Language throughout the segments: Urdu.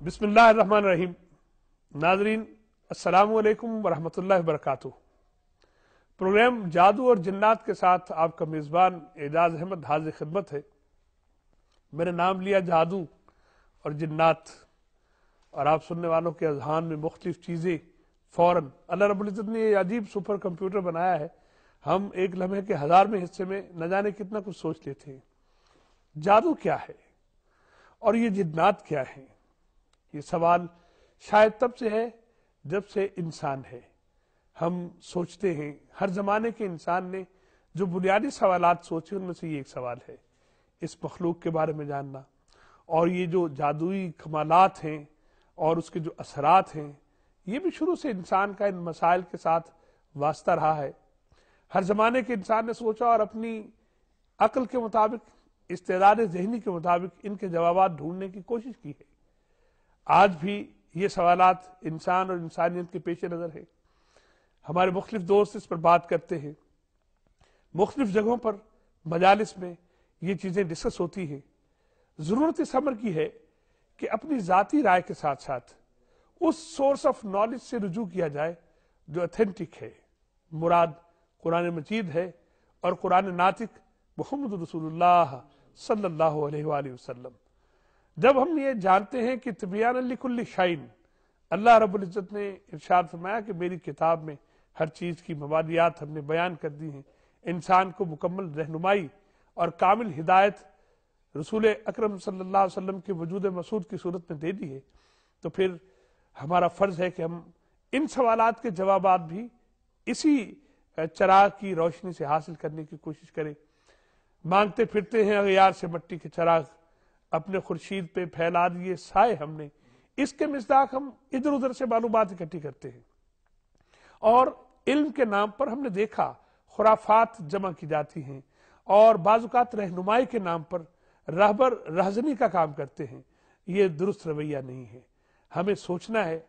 بسم اللہ الرحمن الرحیم. ناظرین السلام علیکم ورحمۃ اللہ وبرکاتہ. پروگرام جادو اور جنات کے ساتھ آپ کا میزبان اعجاز احمد حاضر خدمت ہے. میں نے نام لیا جادو اور جنات، اور آپ سننے والوں کے اذہان میں مختلف چیزیں فوراً اللہ رب العزت نے یہ عجیب سپر کمپیوٹر بنایا ہے. ہم ایک لمحے کے 1000ویں حصے میں نہ جانے کتنا کچھ سوچ لیتے ہیں. جادو کیا ہے اور یہ جنات کیا ہیں؟ یہ سوال شاید تب سے ہے جب سے انسان ہے. ہم سوچتے ہیں، ہر زمانے کے انسان نے جو بنیادی سوالات سوچے ان میں سے یہ ایک سوال ہے اس مخلوق کے بارے میں جاننا. اور یہ جو جادوئی کمالات ہیں اور اس کے جو اثرات ہیں، یہ بھی شروع سے انسان کا ان مسائل کے ساتھ واسطہ رہا ہے. ہر زمانے کے انسان نے سوچا اور اپنی عقل کے مطابق، استعداد ذہنی کے مطابق ان کے جوابات ڈھونڈنے کی کوشش کی ہے. آج بھی یہ سوالات انسان اور انسانیت کے پیش نظر ہے. ہمارے مختلف دوست اس پر بات کرتے ہیں، مختلف جگہوں پر مجالس میں یہ چیزیں ڈسکس ہوتی ہیں. ضرورت اس امر کی ہے کہ اپنی ذاتی رائے کے ساتھ ساتھ اس سورس آف نالج سے رجوع کیا جائے جو اتھینٹک ہے. مراد قرآن مجید ہے اور قرآن ناطق محمد رسول اللہ صلی اللہ علیہ وآلہ وسلم. جب ہم یہ جانتے ہیں کہ تبیان لکل شیء، اللہ رب العزت نے ارشاد فرمایا کہ میری کتاب میں ہر چیز کی مبادیات ہم نے بیان کر دی ہیں، انسان کو مکمل رہنمائی اور کامل ہدایت رسول اکرم صلی اللہ علیہ وسلم کے وجود مسعود کی صورت میں دے دی ہے، تو پھر ہمارا فرض ہے کہ ہم ان سوالات کے جوابات بھی اسی چراغ کی روشنی سے حاصل کرنے کی کوشش کریں. مانگتے پھرتے ہیں اغیار سے مٹی کے چراغ، اپنے خورشید پہ پھیلا دیے سائے ہم نے. اس کے مصداق ہم ادھر ادھر سے معلومات اکٹھی کرتے ہیں، اور علم کے نام پر ہم نے دیکھا خرافات جمع کی جاتی ہیں، اور بعض اوقات رہنمائی کے نام پر رہبر رہزنی کا کام کرتے ہیں. یہ درست رویہ نہیں ہے. ہمیں سوچنا ہے.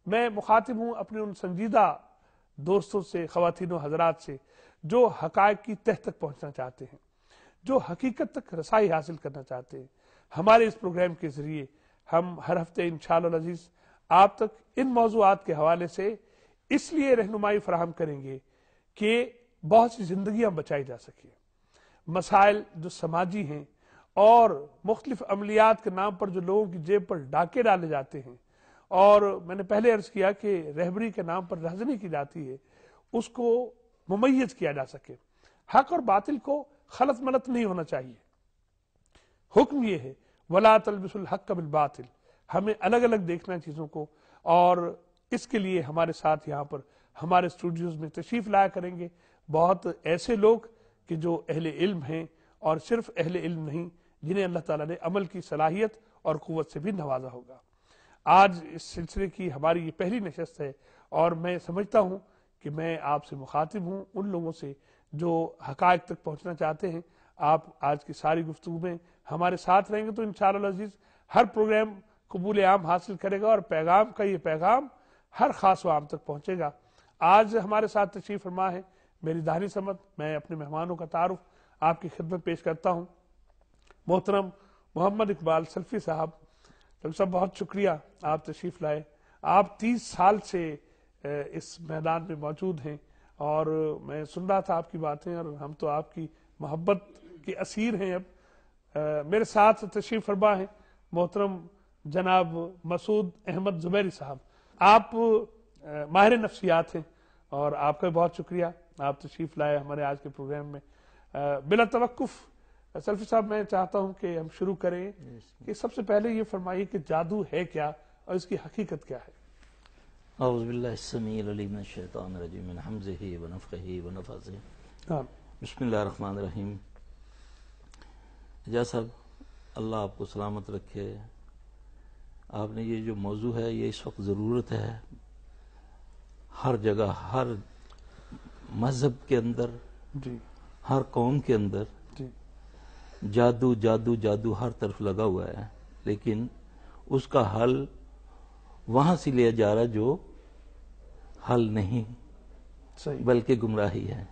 میں مخاطب ہوں اپنے ان سنجیدہ دوستوں سے، خواتین و حضرات سے جو حقائق کی تہ تک پہنچنا چاہتے ہیں، جو حقیقت تک رسائی حاصل کرنا چاہتے ہیں. ہمارے اس پروگرام کے ذریعے ہم ہر ہفتے انشاءاللہ العزیز آپ تک ان موضوعات کے حوالے سے اس لیے رہنمائی فراہم کریں گے کہ بہت سی زندگیاں بچائی جا سکیں. مسائل جو سماجی ہیں اور مختلف عملیات کے نام پر جو لوگوں کی جیب پر ڈاکے ڈالے جاتے ہیں، اور میں نے پہلے عرض کیا کہ رہبری کے نام پر رہزنی کی جاتی ہے، اس کو ممیز کیا جا سکے. حق اور باطل کو خلط ملط نہیں ہونا چاہیے. حکم یہ ہے وَلَا تَلْبِسُوا الْحَقَّ بِالْبَاطِلِ، ہمیں الگ الگ دیکھنا چیزوں کو. اور اس کے لیے ہمارے ساتھ یہاں پر ہمارے اسٹوڈیوز میں تشریف لایا کریں گے بہت ایسے لوگ کہ جو اہل علم ہیں، اور صرف اہل علم نہیں، جنہیں اللہ تعالیٰ نے عمل کی صلاحیت اور قوت سے بھی نوازا ہوگا. آج اس سلسلے کی ہماری یہ پہلی نشست ہے، اور میں سمجھتا ہوں کہ میں آپ سے مخاطب ہوں، ان لوگوں سے جو حقائق تک پہنچنا چاہتے ہیں. آپ آج کی ساری گفتگو میں ہمارے ساتھ رہیں گے تو انشاءاللہ العزیز ہر پروگرام قبول عام حاصل کرے گا، اور پیغام کا یہ پیغام ہر خاص و عام تک پہنچے گا. آج ہمارے ساتھ تشریف فرما ہے میری داہنی سمت. میں اپنے مہمانوں کا تعارف آپ کی خدمت پیش کرتا ہوں. محترم محمد اقبال سلفی صاحب. سلفی صاحب بہت شکریہ آپ تشریف لائے. آپ 30 سال سے اس میدان میں موجود ہیں، اور میں سن رہا تھا آپ کی باتیں، اور ہم تو آپ کی محبت کے اسیر ہیں. اب میرے ساتھ تشریف فرما ہیں محترم جناب مسعود احمد زبیری صاحب. آپ ماہر نفسیات ہیں، اور آپ کا بہت شکریہ آپ تشریف لائے ہمارے آج کے پروگرام میں. بلا توقف سلفی صاحب میں چاہتا ہوں کہ ہم شروع کریں کہ سب سے پہلے یہ فرمائیے کہ جادو ہے کیا اور اس کی حقیقت کیا ہے؟ اعوذ باللہ السمیع العلیم من الشیطان الرجیم من حمزہ ونفخہ ونفثہ. بسم اللہ الرحمن الرحیم. اعجاز صاحب اللہ آپ کو سلامت رکھے. آپ نے یہ جو موضوع ہے یہ اس وقت ضرورت ہے ہر جگہ، ہر مذہب کے اندر، جی، ہر قوم کے اندر. جی، جادو جادو جادو ہر طرف لگا ہوا ہے، لیکن اس کا حل وہاں سے لیا جا رہا جو حل نہیں، صحیح، بلکہ گمراہی ہے.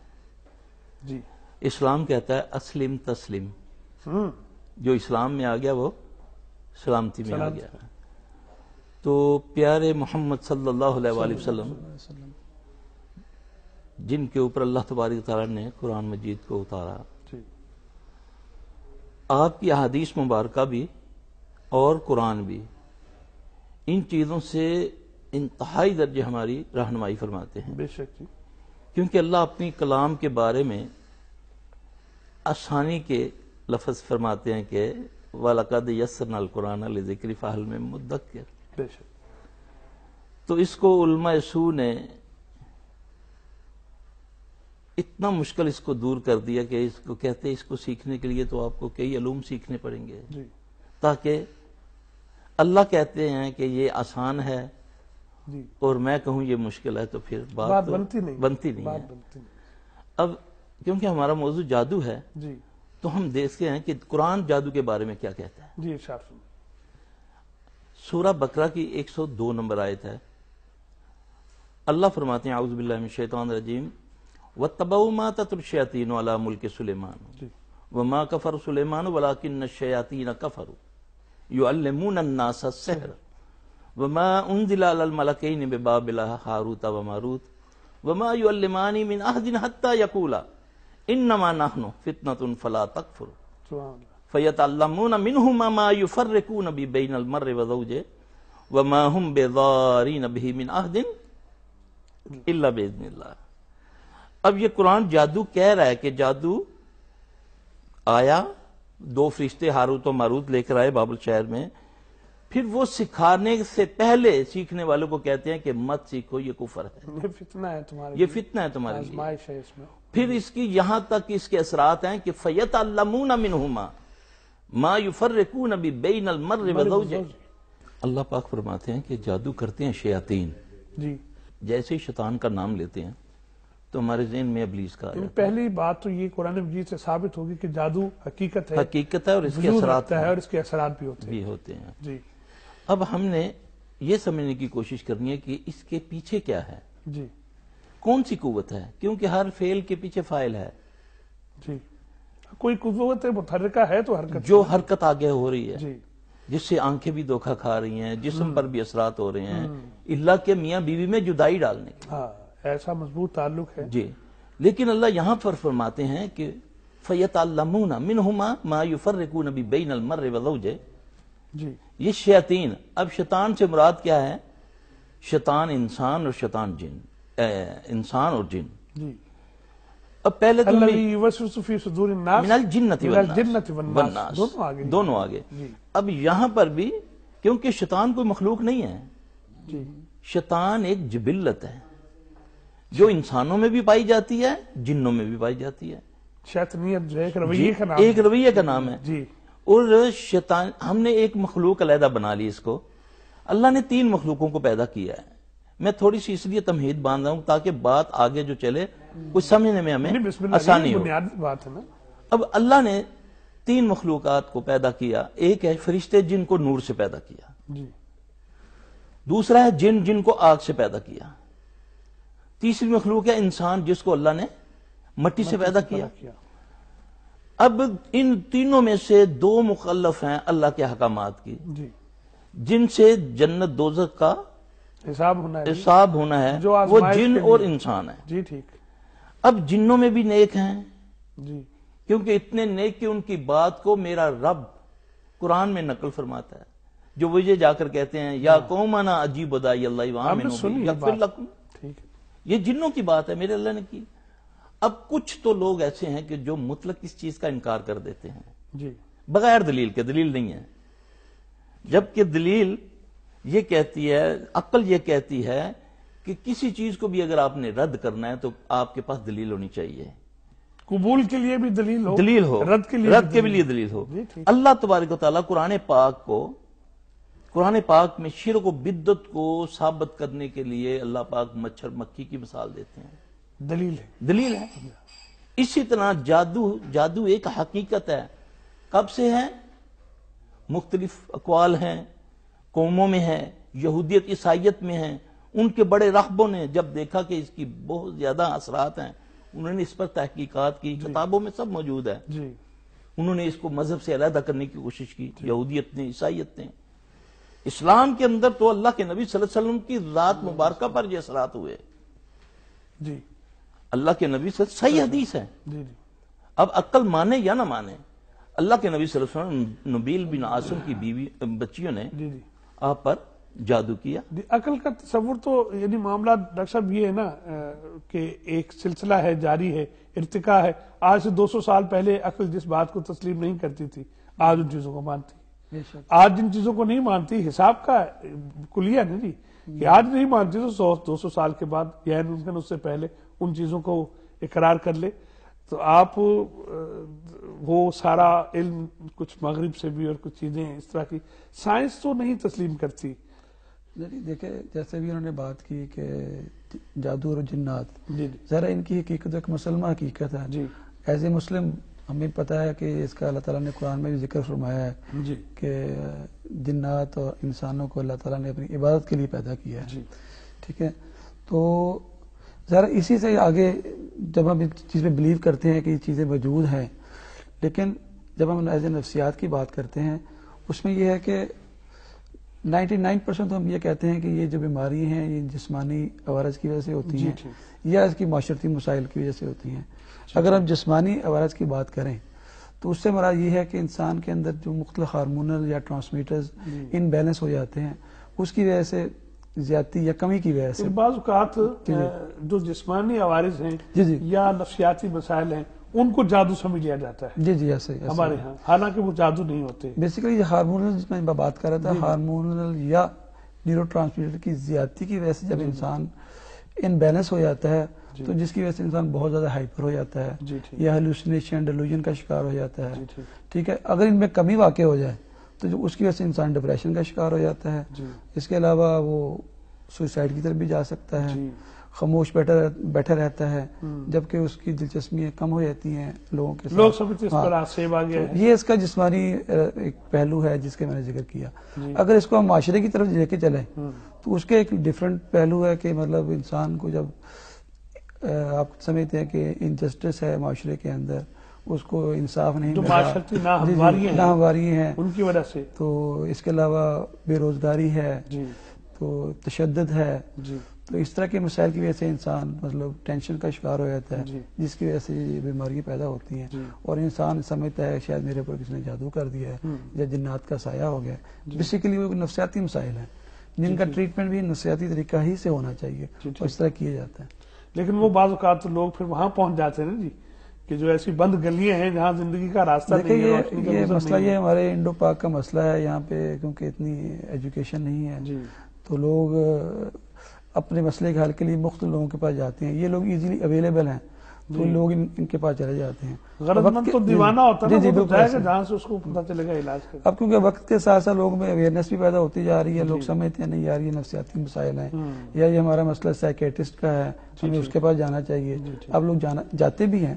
جی، اسلام کہتا ہے اسلم تسلم. جو اسلام میں آ گیا وہ سلامتی میں آ گیا. تو پیارے محمد صلی اللہ علیہ وآلہ وسلم جن کے اوپر اللہ تبارک تعالیٰ نے قرآن مجید کو اتارا، آپ کی احادیث مبارکہ بھی اور قرآن بھی ان چیزوں سے انتہائی درجے ہماری رہنمائی فرماتے ہیں، بے شک جی، کیونکہ اللہ اپنی کلام کے بارے میں آسانی کے لفظ فرماتے ہیں کہ وَلَقَدْ يَسَّرْنَا الْقُرْآنَ لِذِكْرِ فَهَلْ مِن مُدَّكِّرٍ۔ بے شک تو اس کو علماء سو نے اتنا مشکل اس کو دور کر دیا کہ اس کو کہتے ہیں اس کو سیکھنے کے لیے تو آپ کو کئی علوم سیکھنے پڑیں گے، جی تاکہ اللہ کہتے ہیں کہ یہ آسان ہے جی، اور میں کہوں یہ مشکل ہے، تو پھر بات تو بنتی نہیں، بات ہے۔ بنتی نہیں۔ اب کیونکہ ہمارا موضوع جادو ہے جی تو ہم دیکھتے ہیں کہ قرآن جادو کے بارے میں کیا کہتا ہے۔ جی، ارشاد فرمائیں۔ سورہ بقرہ کی 102 نمبر آیت ہے، اللہ فرماتے ہیں اعوذ باللہ من الشیطان الرجیم وَاتَّبَعُوا مَا تَتْلُو الشَّيَاطِينُ عَلَىٰ مُلْكِ سُلَيْمَانَ جی وَمَا كَفَرَ سُلَيْمَانُ وَلَٰكِنَّ الشَّيَاطِينَ كَفَرُوا يُعَلِّمُونَ النَّاسَ السِّحْرَ وَمَا أُنزِلَ عَلَى الْمَلَكَيْنِ بِبَابِلَ هَارُوتَ وَمَارُوتَ وَمَا يُعَلِّمَانِ مِنْ أَحَدٍ حَتَّىٰ يَقُولَا إِنَّمَا نَحْنُ فِتْنَةٌ فَلَا تَكْفُرْ سبحان اللہ۔ فَيَتَعَلَّمُونَ مِنْهُمَا مَا يُفَرِّقُونَ بِهِ بَيْنَ الْمَرِّ وَزَوْجِهِ وَمَا هُمْ بِضَارِّينَ بِهِ مِنْ أَحَدٍ إِلَّا بِإِذْنِ اللَّهِ۔ اب یہ قرآن جادو کہہ رہا ہے کہ جادو آیا، دو فرشتے ہاروت و ماروت لے کر آئے بابل شہر میں، پھر وہ سکھانے سے پہلے سیکھنے والوں کو کہتے ہیں کہ مت سیکھو، یہ کفر ہے، یہ فتنہ ہے تمہارے یہ لیے، فتنہ ہے تمہارے لیے۔ آزمائش ہے اس میں۔ پھر اس کی یہاں تک اس کے اثرات ہیں کہ فَيَتَعَلَّمُونَ مِنْهُمَا مَا يُفَرِّقُونَ بِبَيْنَ الْمَرِّ وَزَوْجِهِ۔ اللہ پاک فرماتے ہیں کہ جادو کرتے ہیں شیاطین، جی، جیسے ہی شیطان کا نام لیتے ہیں تو ہمارے ذہن میں ابلیس کا آ جاتا پہلی بات تو یہ قرآن مجید سے ثابت ہوگی کہ جادو حقیقت ہے، ہے، حقیقت ہے اور اس کے وجود اثرات رکھتا ہے اور اس کے اثرات بھی ہوتے ہیں۔ بھی ہوتے ہیں۔ جی اب ہم نے یہ سمجھنے کی کوشش کرنی ہے کہ اس کے پیچھے کیا ہے، جی کون سی قوت ہے، کیونکہ ہر فعل کے پیچھے فاعل ہے، جی، کوئی قوت متحرکہ ہے تو حرکت جو حرکت آگے ہو رہی ہے، جی جس سے آنکھیں بھی دھوکہ کھا رہی ہیں، جسم پر بھی اثرات ہو رہے ہیں، اللہ کے میاں بیوی میں جدائی ڈالنے کی۔ ہاں، ایسا مضبوط تعلق ہے۔ جی، لیکن اللہ یہاں پر فرماتے ہیں کہ فَيَتَعَلَّمُونَ مِنْهُمَا مَا يُفَرِّقُونَ بِبَيْنَ الْمَرِّ وَزَوْجِهِ۔ جی یہ شیاطین، اب شیطان سے مراد کیا ہے؟ شیطان انسان اور شیطان جن، انسان اور جن۔ جی، اب پہلے تو الذی یوسوس فی صدور الناس من الجنۃ والناس والناس، دونوں آگے۔ جی اب یہاں پر بھی کیونکہ شیطان کوئی مخلوق نہیں ہے، جی، شیطان ایک جبلت ہے جو انسانوں میں بھی پائی جاتی ہے، جنوں میں بھی پائی جاتی ہے، شیطانیت جو ہے ایک رویے کا نام ایک رویے کا نام ہے۔ جی اور شیطان، ہم نے ایک مخلوق علیحدہ بنا لی اس کو، اللہ نے 3 مخلوقوں کو پیدا کیا ہے۔ میں تھوڑی سی اس لیے تمہید باندھ رہا ہوں تاکہ بات آگے جو چلے کچھ سمجھنے میں ہمیں بسم اللہ آسانی یہ ہو۔ بنیادی بات ہے نا۔ اب اللہ نے 3 مخلوقات کو پیدا کیا، ایک ہے فرشتے جن کو نور سے پیدا کیا، جی دوسرا ہے جن کو آگ سے پیدا کیا، تیسری مخلوق ہے انسان جس کو اللہ نے مٹی سے پیدا کیا۔ اب ان تینوں میں سے 2 مکلف ہیں اللہ کے احکامات کی، جی، جن سے جنت دوزخ کا حساب ہونا ہے۔ حساب ہونا ہے، جو وہ آزمائش جن کے لیے۔ اور انسان ہے۔ جی ٹھیک، اب جنوں میں بھی نیک ہیں، جی کیونکہ اتنے نیک کہ ان کی بات کو میرا رب قرآن میں نقل فرماتا ہے، جو مجھے جا کر کہتے ہیں یا قومنا اجیبوا داعی اللہ وآمنوا بہ یغفر لکم۔ ٹھیک ہے، یہ جنوں کی بات ہے، میرے اللہ نے کی۔ اب کچھ تو لوگ ایسے ہیں کہ جو مطلق اس چیز کا انکار کر دیتے ہیں جی بغیر دلیل کے، دلیل نہیں ہے، جبکہ دلیل یہ کہتی ہے، عقل یہ کہتی ہے کہ کسی چیز کو بھی اگر آپ نے رد کرنا ہے تو آپ کے پاس دلیل ہونی چاہیے، قبول کے لیے بھی دلیل ہو، دلیل ہو، رد کے لیے کے بھی لیے دلیل ہو۔ جی ٹھیک، اللہ تبارک و تعالیٰ قرآن پاک میں شرک و بدعت کو ثابت کرنے کے لیے اللہ پاک مچھر مکھی کی مثال دیتے ہیں، دلیل ہے۔ دلیل ہے۔ اسی طرح جادو ایک حقیقت ہے، کب سے ہے؟ مختلف اقوال ہیں، قوموں میں ہے، یہودیت عیسائیت میں ہیں، ان کے بڑے راہبوں نے جب دیکھا کہ اس کی بہت زیادہ اثرات ہیں، انہوں نے اس پر تحقیقات کی، کتابوں میں سب موجود ہے، جی انہوں نے اس کو مذہب سے علیحدہ کرنے کی کوشش کی، یہودیت نے، عیسائیت نے، اسلام کے اندر تو اللہ کے نبی صلی اللہ علیہ وسلم کی ذات مبارکہ پر یہ اثرات ہوئے. جی اللہ کے نبی صلی اللہ علیہ وسلم صحیح حدیث ہے. جی اب عقل مانے یا نہ مانے, اللہ کے نبی صلی اللہ علیہ وسلم نبیل بن عاصم کی بیوی بچیوں نے جی جی آپ پر جادو کیا. عقل کا تصور تو یعنی معاملہ ڈاکٹر صاحب یہ ہے نا کہ ایک سلسلہ ہے, جاری ہے, ارتقا ہے. آج سے 200 سال پہلے عقل جس بات کو تسلیم نہیں کرتی تھی آج ان چیزوں کو مانتی. آج جن چیزوں کو نہیں مانتی حساب کا کلیہ نہیں جی, کہ آج نہیں مانتی تو 200 سال کے بعد یا ممکن اس سے پہلے ان چیزوں کو اقرار کر لے. تو آپ وہ سارا علم کچھ مغرب سے بھی اور کچھ چیزیں اس طرح کی سائنس تو نہیں تسلیم کرتی. دیکھیں جیسے بھی انہوں نے بات کی کہ جادو اور جنات, جی ذرا ان کی حقیقت ایک مسلمہ حقیقت ہے. جی ایز اے مسلم ہمیں پتہ ہے کہ اس کا اللہ تعالیٰ نے قرآن میں بھی ذکر فرمایا ہے جی کہ جنات اور انسانوں کو اللہ تعالیٰ نے اپنی عبادت کے لیے پیدا کیا ہے. جی ٹھیک ہے, تو ذرا اسی سے آگے جب ہم اس چیز میں بلیو کرتے ہیں کہ یہ چیزیں موجود ہیں, لیکن جب ہم ایز اے نفسیات کی بات کرتے ہیں اس میں یہ ہے کہ 99% تو ہم یہ کہتے ہیں کہ یہ جو بیماری ہیں یہ جسمانی عوارض کی وجہ سے ہوتی ہیں یا اس کی معاشرتی مسائل کی وجہ سے ہوتی ہیں. اگر ہم جسمانی عوارض کی بات کریں تو اس سے مراد یہ ہے کہ انسان کے اندر جو مختلف ہارمونل یا ٹرانسمیٹرز ان بیلنس ہو جاتے ہیں اس کی وجہ سے زیادتی یا کمی کی وجہ سے بعض اوقات جو جسمانی عوارض ہیں یا نفسیاتی مسائل ہیں ان کو جادو سمجھ لیا جاتا ہے. جی جی ایسے ہمارے ہاں, حالانکہ وہ جادو نہیں ہوتے. بیسیکلی یہ ہارمونل جس میں بات کر رہا تھا, ہارمونل یا نیورو ٹرانسمیٹر کی زیادتی کی وجہ سے جب انسان ان بیلنس ہو جاتا ہے تو جس کی وجہ سے انسان بہت زیادہ ہائپر ہو جاتا ہے یا ہیلوسینیشن ڈیلوژن کا شکار ہو جاتا ہے. ٹھیک ہے, اگر ان میں کمی واقع ہو جائے تو اس کی وجہ سے انسان ڈپریشن کا شکار ہو جاتا ہے. اس کے علاوہ وہ سوسائڈ کی طرف بھی جا سکتا ہے, خاموش بیٹھا رہتا ہے, جبکہ اس کی دلچسپیاں کم ہو جاتی ہیں لوگوں کے ساتھ. یہ اس کا جسمانی ایک پہلو ہے جس کے میں نے ذکر کیا. اگر اس کو ہم معاشرے کی طرف لے کے چلیں تو اس کے ایک ڈیفرنٹ پہلو ہے کہ مطلب انسان کو جب آپ سمجھتے ہیں کہ انجسٹس ہے معاشرے کے اندر, اس کو انصاف نہیں ناہمواری ہے ان کی وجہ سے, تو اس کے علاوہ بے روزگاری ہے, تو تشدد ہے, تو اس طرح کے مسائل کی وجہ سے انسان مطلب ٹینشن کا شکار ہو جاتا ہے جس کی وجہ سے یہ بیماریاں پیدا ہوتی ہیں اور انسان سمجھتا ہے شاید میرے اوپر کسی نے جادو کر دیا ہے یا جنات کا سایہ ہو گیا. بیسیکلی وہ نفسیاتی مسائل ہیں جن کا ٹریٹمنٹ بھی نفسیاتی طریقہ ہی سے ہونا چاہیے اور اس طرح کیا جاتا ہے. لیکن وہ بعض اوقات لوگ پھر وہاں پہنچ جاتے ہیں نا جی کہ جو ایسی بند گلیاں ہیں جہاں زندگی کا راستہ نہیں ہے. یہ مسئلہ یہ ہمارے انڈو پاک کا مسئلہ ہے یہاں پہ, کیونکہ اتنی ایجوکیشن نہیں ہے تو لوگ اپنے مسئلے کے حل کے لیے مختلف لوگوں کے پاس جاتے ہیں. یہ لوگ ایزیلی اویلیبل ہیں تو لوگ ان کے پاس چلے جاتے ہیں. غرض مند تو دیوانہ ہوتا ہے جہاں سے اس کو پتہ چلے گا علاج کرنا. اب کیونکہ وقت کے ساتھ ساتھ لوگوں میں اویئرنیس بھی پیدا ہوتی جا رہی ہے, لوگ سمجھتے ہیں نہیں یار یہ نفسیاتی مسائل ہیں یا یہ ہمارا مسئلہ سائیکیٹرسٹ کا ہے, ہمیں اس کے پاس جانا چاہیے. اب لوگ جاتے بھی ہیں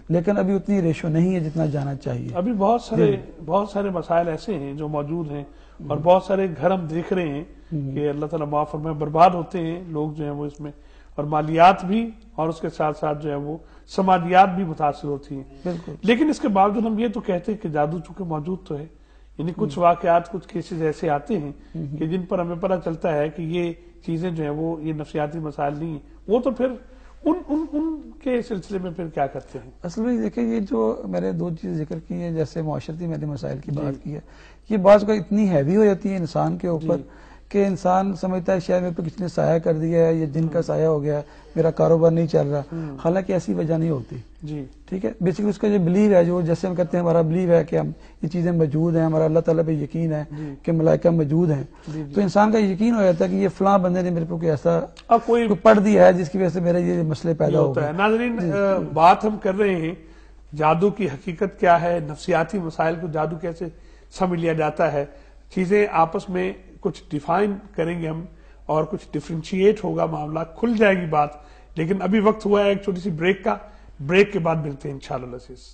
لیکن ابھی اتنی ریشو نہیں ہے جتنا جانا چاہیے. ابھی بہت سارے مسائل ایسے ہیں جو موجود ہیں اور بہت سارے گھر ہم دیکھ رہے ہیں کہ اللہ تعالیٰ معاف فرمائے برباد ہوتے ہیں لوگ جو ہیں وہ اس میں, اور مالیات بھی اور اس کے ساتھ ساتھ جو ہے وہ سماجیات بھی متاثر ہوتی ہیں. لیکن اس کے باوجود ہم یہ تو کہتے ہیں کہ جادو چونکہ موجود تو ہے, یعنی کچھ واقعات کچھ کیسز ایسے آتے ہیں کہ جن پر ہمیں پتہ چلتا ہے کہ یہ چیزیں جو ہیں وہ یہ نفسیاتی مسائل نہیں ہیں. وہ تو پھر ان کے سلسلے میں پھر کیا کرتے ہیں؟ اصل میں دیکھیں یہ جو میں نے دو چیز ذکر کی ہیں, جیسے معاشرتی میں نے مسائل کی بات کی ہے, یہ بعض کا اتنی ہیوی ہو جاتی ہے انسان کے اوپر کہ انسان سمجھتا ہے شاید میرے پہ کسی نے سایہ کر دیا ہے, یہ جن کا سایہ ہو گیا ہے, میرا کاروبار نہیں چل رہا. حالانکہ ایسی وجہ نہیں ہوتی. ٹھیک ہے, بیسیکلی اس کا جو بلیو ہے, جو جیسے ہم کہتے ہیں ہمارا بلیو ہے کہ ہم یہ چیزیں موجود ہیں, ہمارا اللہ تعالیٰ پہ یقین ہے کہ ملائکہ موجود ہیں, تو انسان کا یقین ہو جاتا ہے کہ یہ فلاں بندے نے میرے پہ کوئی ایسا کوئی پڑھ دیا ہے جس کی وجہ سے میرے یہ مسئلے پیدا ہو گئے. ناظرین بات ہم کر رہے ہیں جادو کی حقیقت کیا ہے, نفسیاتی مسائل کو جادو کیسے سمجھ لیا جاتا ہے. چیزیں آپس میں کچھ ڈیفائن کریں گے ہم اور کچھ ڈفرینشیٹ ہوگا, معاملہ کھل جائے گی بات. لیکن ابھی وقت ہوا ہے ایک چھوٹی سی بریک کا, بریک کے بعد ملتے ہیں انشاءاللہ عزیز.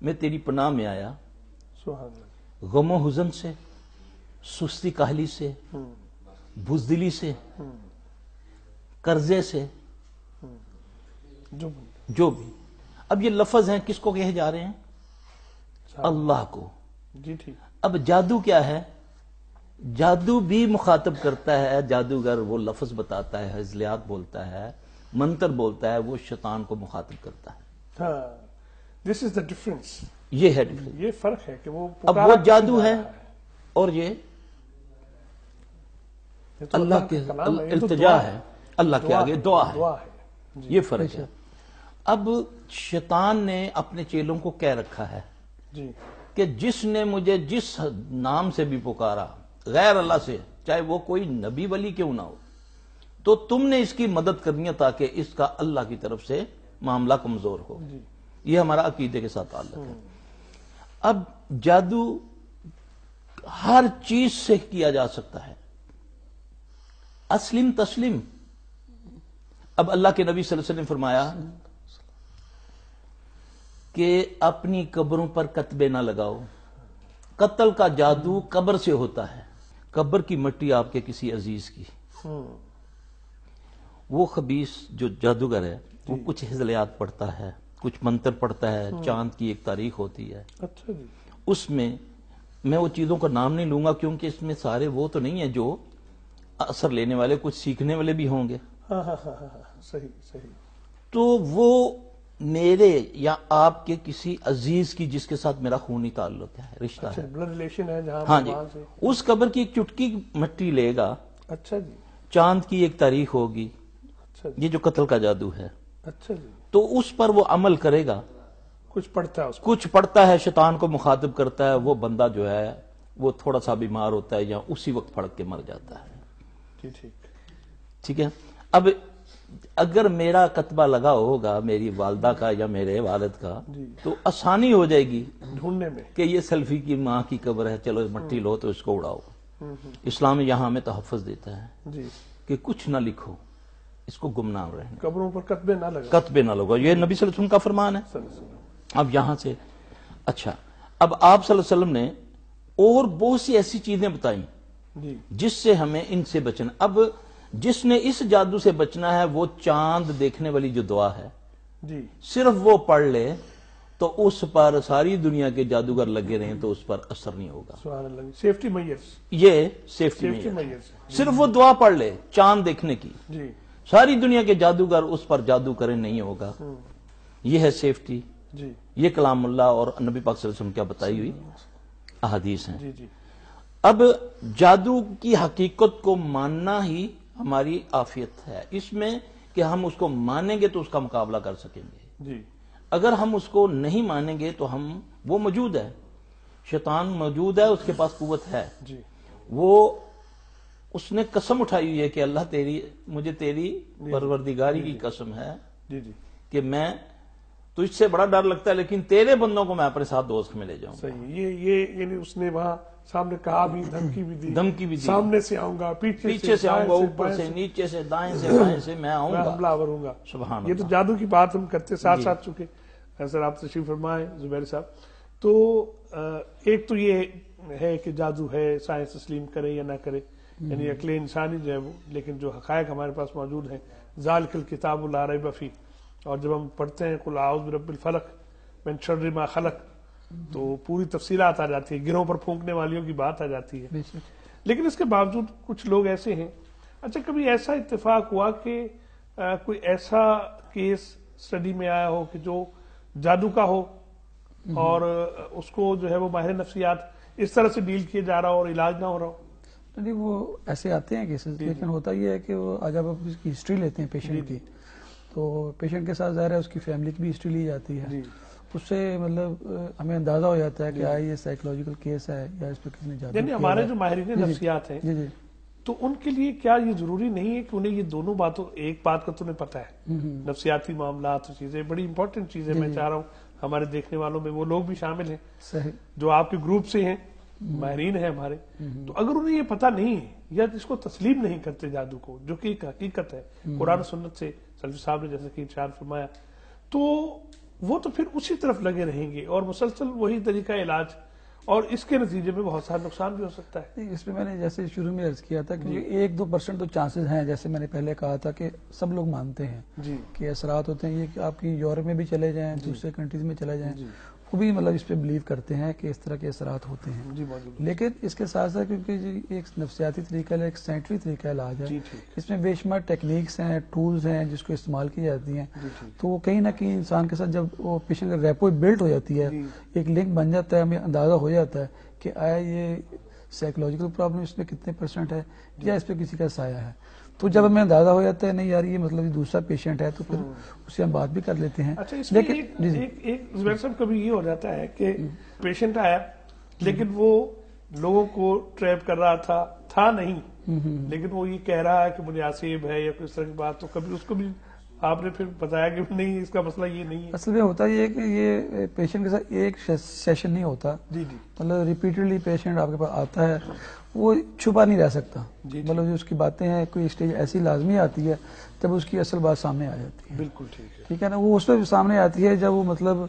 میں تیری پناہ میں آیا سبحان اللہ. غم و حزن سے، سستی کاہلی سے، بزدلی سے، قرضے سے، جو بھی. اب یہ لفظ ہیں کس کو کہے جا رہے ہیں؟ اللہ کو. جی ٹھیک. اب جادو کیا ہے؟ جادو بھی مخاطب کرتا ہے، جادوگر وہ لفظ بتاتا ہے، ہزلیات بولتا ہے، منتر بولتا ہے، وہ شیطان کو مخاطب کرتا ہے. ہاں، دس از دا ڈفرنس. یہ ہے ڈفرنس. یہ فرق ہے کہ وہ اب وہ جادو ہے اور یہ اللہ کے التجا ہے، اللہ کے آگے دعا ہے. یہ فرق ہے. اب شیطان نے اپنے چیلوں کو کہہ رکھا ہے کہ جس نے مجھے جس نام سے بھی پکارا غیر اللہ سے، چاہے وہ کوئی نبی ولی کیوں نہ ہو، تو تم نے اس کی مدد کرنی ہے تاکہ اس کا اللہ کی طرف سے معاملہ کمزور ہو. یہ ہمارا عقیدے کے ساتھ تعلق ہے. اب جادو ہر چیز سے کیا جا سکتا ہے، اسلم تسلیم. اب اللہ کے نبی صلی اللہ علیہ وسلم نے فرمایا کہ اپنی قبروں پر کتبے نہ لگاؤ. قتل کا جادو قبر سے ہوتا ہے. قبر کی مٹی آپ کے کسی عزیز کی، وہ خبیث جو جادوگر ہے وہ کچھ ہزلیات پڑھتا ہے، کچھ منتر پڑھتا ہے. چاند کی ایک تاریخ ہوتی ہے، اس میں میں وہ چیزوں کا نام نہیں لوں گا کیونکہ اس میں سارے وہ تو نہیں ہیں جو اثر لینے والے، کچھ سیکھنے والے بھی ہوں گے. صحیح. تو وہ میرے یا آپ کے کسی عزیز کی جس کے ساتھ میرا خونی تعلق ہے، رشتہ ہے، بلڈ ریلیشن ہے جہاں. ہاں جی. اس قبر کی ایک چٹکی مٹی لے گا. اچھا جی. چاند کی ایک تاریخ ہوگی. یہ جو قتل کا جادو ہے. اچھا جی. تو اس پر وہ عمل کرے گا. کچھ پڑھتا ہے، کچھ پڑھتا ہے، شیطان کو مخاطب کرتا ہے. وہ بندہ جو ہے وہ تھوڑا سا بیمار ہوتا ہے یا اسی وقت پھڑک کے مر جاتا ہے. ٹھیک ہے. اب اگر میرا کتبہ لگا ہوگا میری والدہ کا یا میرے والد کا تو آسانی ہو جائے گی ڈھونڈنے میں کہ یہ سیلفی کی ماں کی قبر ہے، چلو مٹی لو تو اس کو اڑاؤ. اسلام یہاں ہمیں تحفظ دیتا ہے کہ کچھ نہ لکھو، اس کو گمنام رہنا، قبروں پر کتبے نہ لگاؤ. کتبے نہ لگاؤ. یہ نبی صلی اللہ علیہ وسلم کا فرمان ہے. اب یہاں سے اچھا، اب آپ صلی اللہ علیہ وسلم نے اور بہت سی ایسی چیزیں بتائیں جس سے ہمیں ان سے بچنا. اب جس نے اس جادو سے بچنا ہے وہ چاند دیکھنے والی جو دعا ہے صرف وہ پڑھ لے تو اس پر ساری دنیا کے جادوگر لگے رہیں تو اس پر اثر نہیں ہوگا. سیفٹی میئرز، یہ سیفٹی میئرز. صرف وہ دعا پڑھ لے چاند دیکھنے کی، ساری دنیا کے جادوگر اس پر جادو کریں نہیں ہوگا. یہ ہے سیفٹی. یہ کلام اللہ اور نبی پاک صلی اللہ علیہ وسلم کیا بتائی ہوئی احادیث ہیں. اب جادو کی حقیقت کو ماننا ہی ہماری عافیت ہے اس میں کہ ہم اس کو مانیں گے تو اس کا مقابلہ کر سکیں گے. اگر ہم اس کو نہیں مانیں گے تو وہ موجود ہے، شیطان موجود ہے، اس کے پاس قوت ہے. وہ اس نے قسم اٹھائی ہوئی ہے کہ اللہ مجھے تیری پروردگاری کی قسم ہے کہ میں تو اس سے بڑا ڈر لگتا ہے لیکن تیرے بندوں کو میں اپنے ساتھ دوست میں لے جاؤں. صحیح. یہ یعنی اس نے وہاں سامنے کہا بھی، دھمکی بھی دی. سامنے سے آؤں گا، پیچھے سے آؤں گا، اوپر سے، نیچے سے، دائیں سے، بائیں سے میں آؤں گا، حملہ آور ہوں گا. سبحان اللہ. یہ تو جادو کی بات ہم کرتے ساتھ چکے. سر آپ تشریف فرمائیں زبیر صاحب. تو ایک تو یہ ہے کہ جادو ہے، سائنس تسلیم کرے یا نہ کرے، یعنی عقل انسانی جو ہے وہ، لیکن جو حقائق ہمارے پاس موجود ہیں، ذالک الکتاب لا ریب فیہ. اور جب ہم پڑھتے ہیں قل اعوذ برب الفلق من شر ما خلق تو پوری تفصیلات آ جاتی ہے، گروہوں پر پھونکنے والیوں کی بات آ جاتی ہے. لیکن اس کے باوجود کچھ لوگ ایسے ہیں. اچھا، کبھی ایسا اتفاق ہوا کہ کوئی ایسا کیس اسٹڈی میں آیا ہو کہ جو جادو کا ہو اور اس کو جو ہے وہ ماہر نفسیات اس طرح سے ڈیل کیے جا رہا ہو اور علاج نہ ہو رہا ہو؟ نہیں، وہ ایسے آتے ہیں کیسز، لیکن ہوتا یہ ہے کہ وہ جب آپ اس کی ہسٹری لیتے ہیں پیشنٹ کی تو پیشنٹ کے ساتھ ظاہر ہے اس کی فیملی کی بھی ہسٹری لی جاتی ہے. اس سے مطلب ہمیں اندازہ ہو جاتا ہے کہ یہ سائیکولوجیکل کیس ہے یا اس پہ کسی نے جادو. یعنی ہمارے جو ماہرین نفسیات ہیں تو ان کے لیے کیا یہ ضروری نہیں ہے کہ انہیں یہ دونوں باتوں، ایک بات کا تو انہیں پتہ ہے نفسیاتی معاملات چیزیں بڑی امپورٹنٹ چیزیں، میں چاہ رہا ہوں ہمارے دیکھنے والوں میں وہ لوگ بھی شامل ہیں جو آپ کے گروپ سے ہیں، ماہرین ہیں ہمارے. تو اگر انہیں یہ پتہ نہیں ہے یا اس کو تسلیم نہیں کرتے جادو کو، جو کہ ایک حقیقت ہے قرآن سنت سے سلفی صاحب نے جیسے کہ ارشاد فرمایا، تو وہ تو پھر اسی طرف لگے رہیں گے اور مسلسل وہی طریقہ علاج، اور اس کے نتیجے میں بہت سارا نقصان بھی ہو سکتا ہے۔ اس میں نے جیسے شروع میں عرض کیا تھا کہ 1-2% تو چانسز ہیں، جیسے میں نے پہلے کہا تھا کہ سب لوگ مانتے ہیں کہ اثرات ہوتے ہیں، یہ کہ آپ کی یورپ میں بھی چلے جائیں، دوسرے کنٹریز میں چلے جائیں، وہ بھی مطلب اس پہ بلیو کرتے ہیں کہ اس طرح کے اثرات ہوتے ہیں۔ لیکن اس کے ساتھ ساتھ کیونکہ ایک نفسیاتی طریقہ ہے، ایک سائنٹفک طریقہ علاج ہے، اس میں بے شمار ٹیکنیکس ہیں، ٹولز ہیں جس کو استعمال کی جاتی ہیں، تو وہ کہیں نہ کہیں انسان کے ساتھ جب وہ پیشنٹ کا ریپو بلڈ ہو جاتی ہے، ایک لنک بن جاتا ہے، ہمیں اندازہ ہو جاتا ہے کہ آیا یہ سائیکولوجیکل پرابلم اس میں کتنے % ہے یا اس پہ کسی کا سایہ ہے۔ تو جب ہمیں اندازہ ہو جاتا ہے نہیں یار یہ مطلب دوسرا پیشنٹ ہے، تو پھر اس سے ہم بات بھی کر لیتے ہیں۔ اچھا، اس میں ایک زبیر صاحب کبھی یہ ہو جاتا ہے کہ پیشنٹ آیا لیکن وہ لوگوں کو ٹریپ کر رہا تھا نہیں، لیکن وہ یہ کہہ رہا ہے کہ مجھے آسیب ہے یا کوئی اس طرح کی بات، تو کبھی اس کو بھی آپ نے پھر بتایا کہ نہیں اس کا مسئلہ یہ نہیں ہے؟ اصل میں ہوتا یہ ہے کہ یہ پیشنٹ کے ساتھ ایک سیشن نہیں ہوتا، مطلب ریپیٹڈلی پیشنٹ آپ کے پاس آتا ہے، وہ چھپا نہیں رہ سکتا، مطلب جو اس کی باتیں ہیں کوئی اسٹیج ایسی لازمی آتی ہے جب اس کی اصل بات سامنے آ جاتی ہے۔ بالکل ٹھیک ہے نا، وہ اس پہ سامنے آتی ہے جب وہ مطلب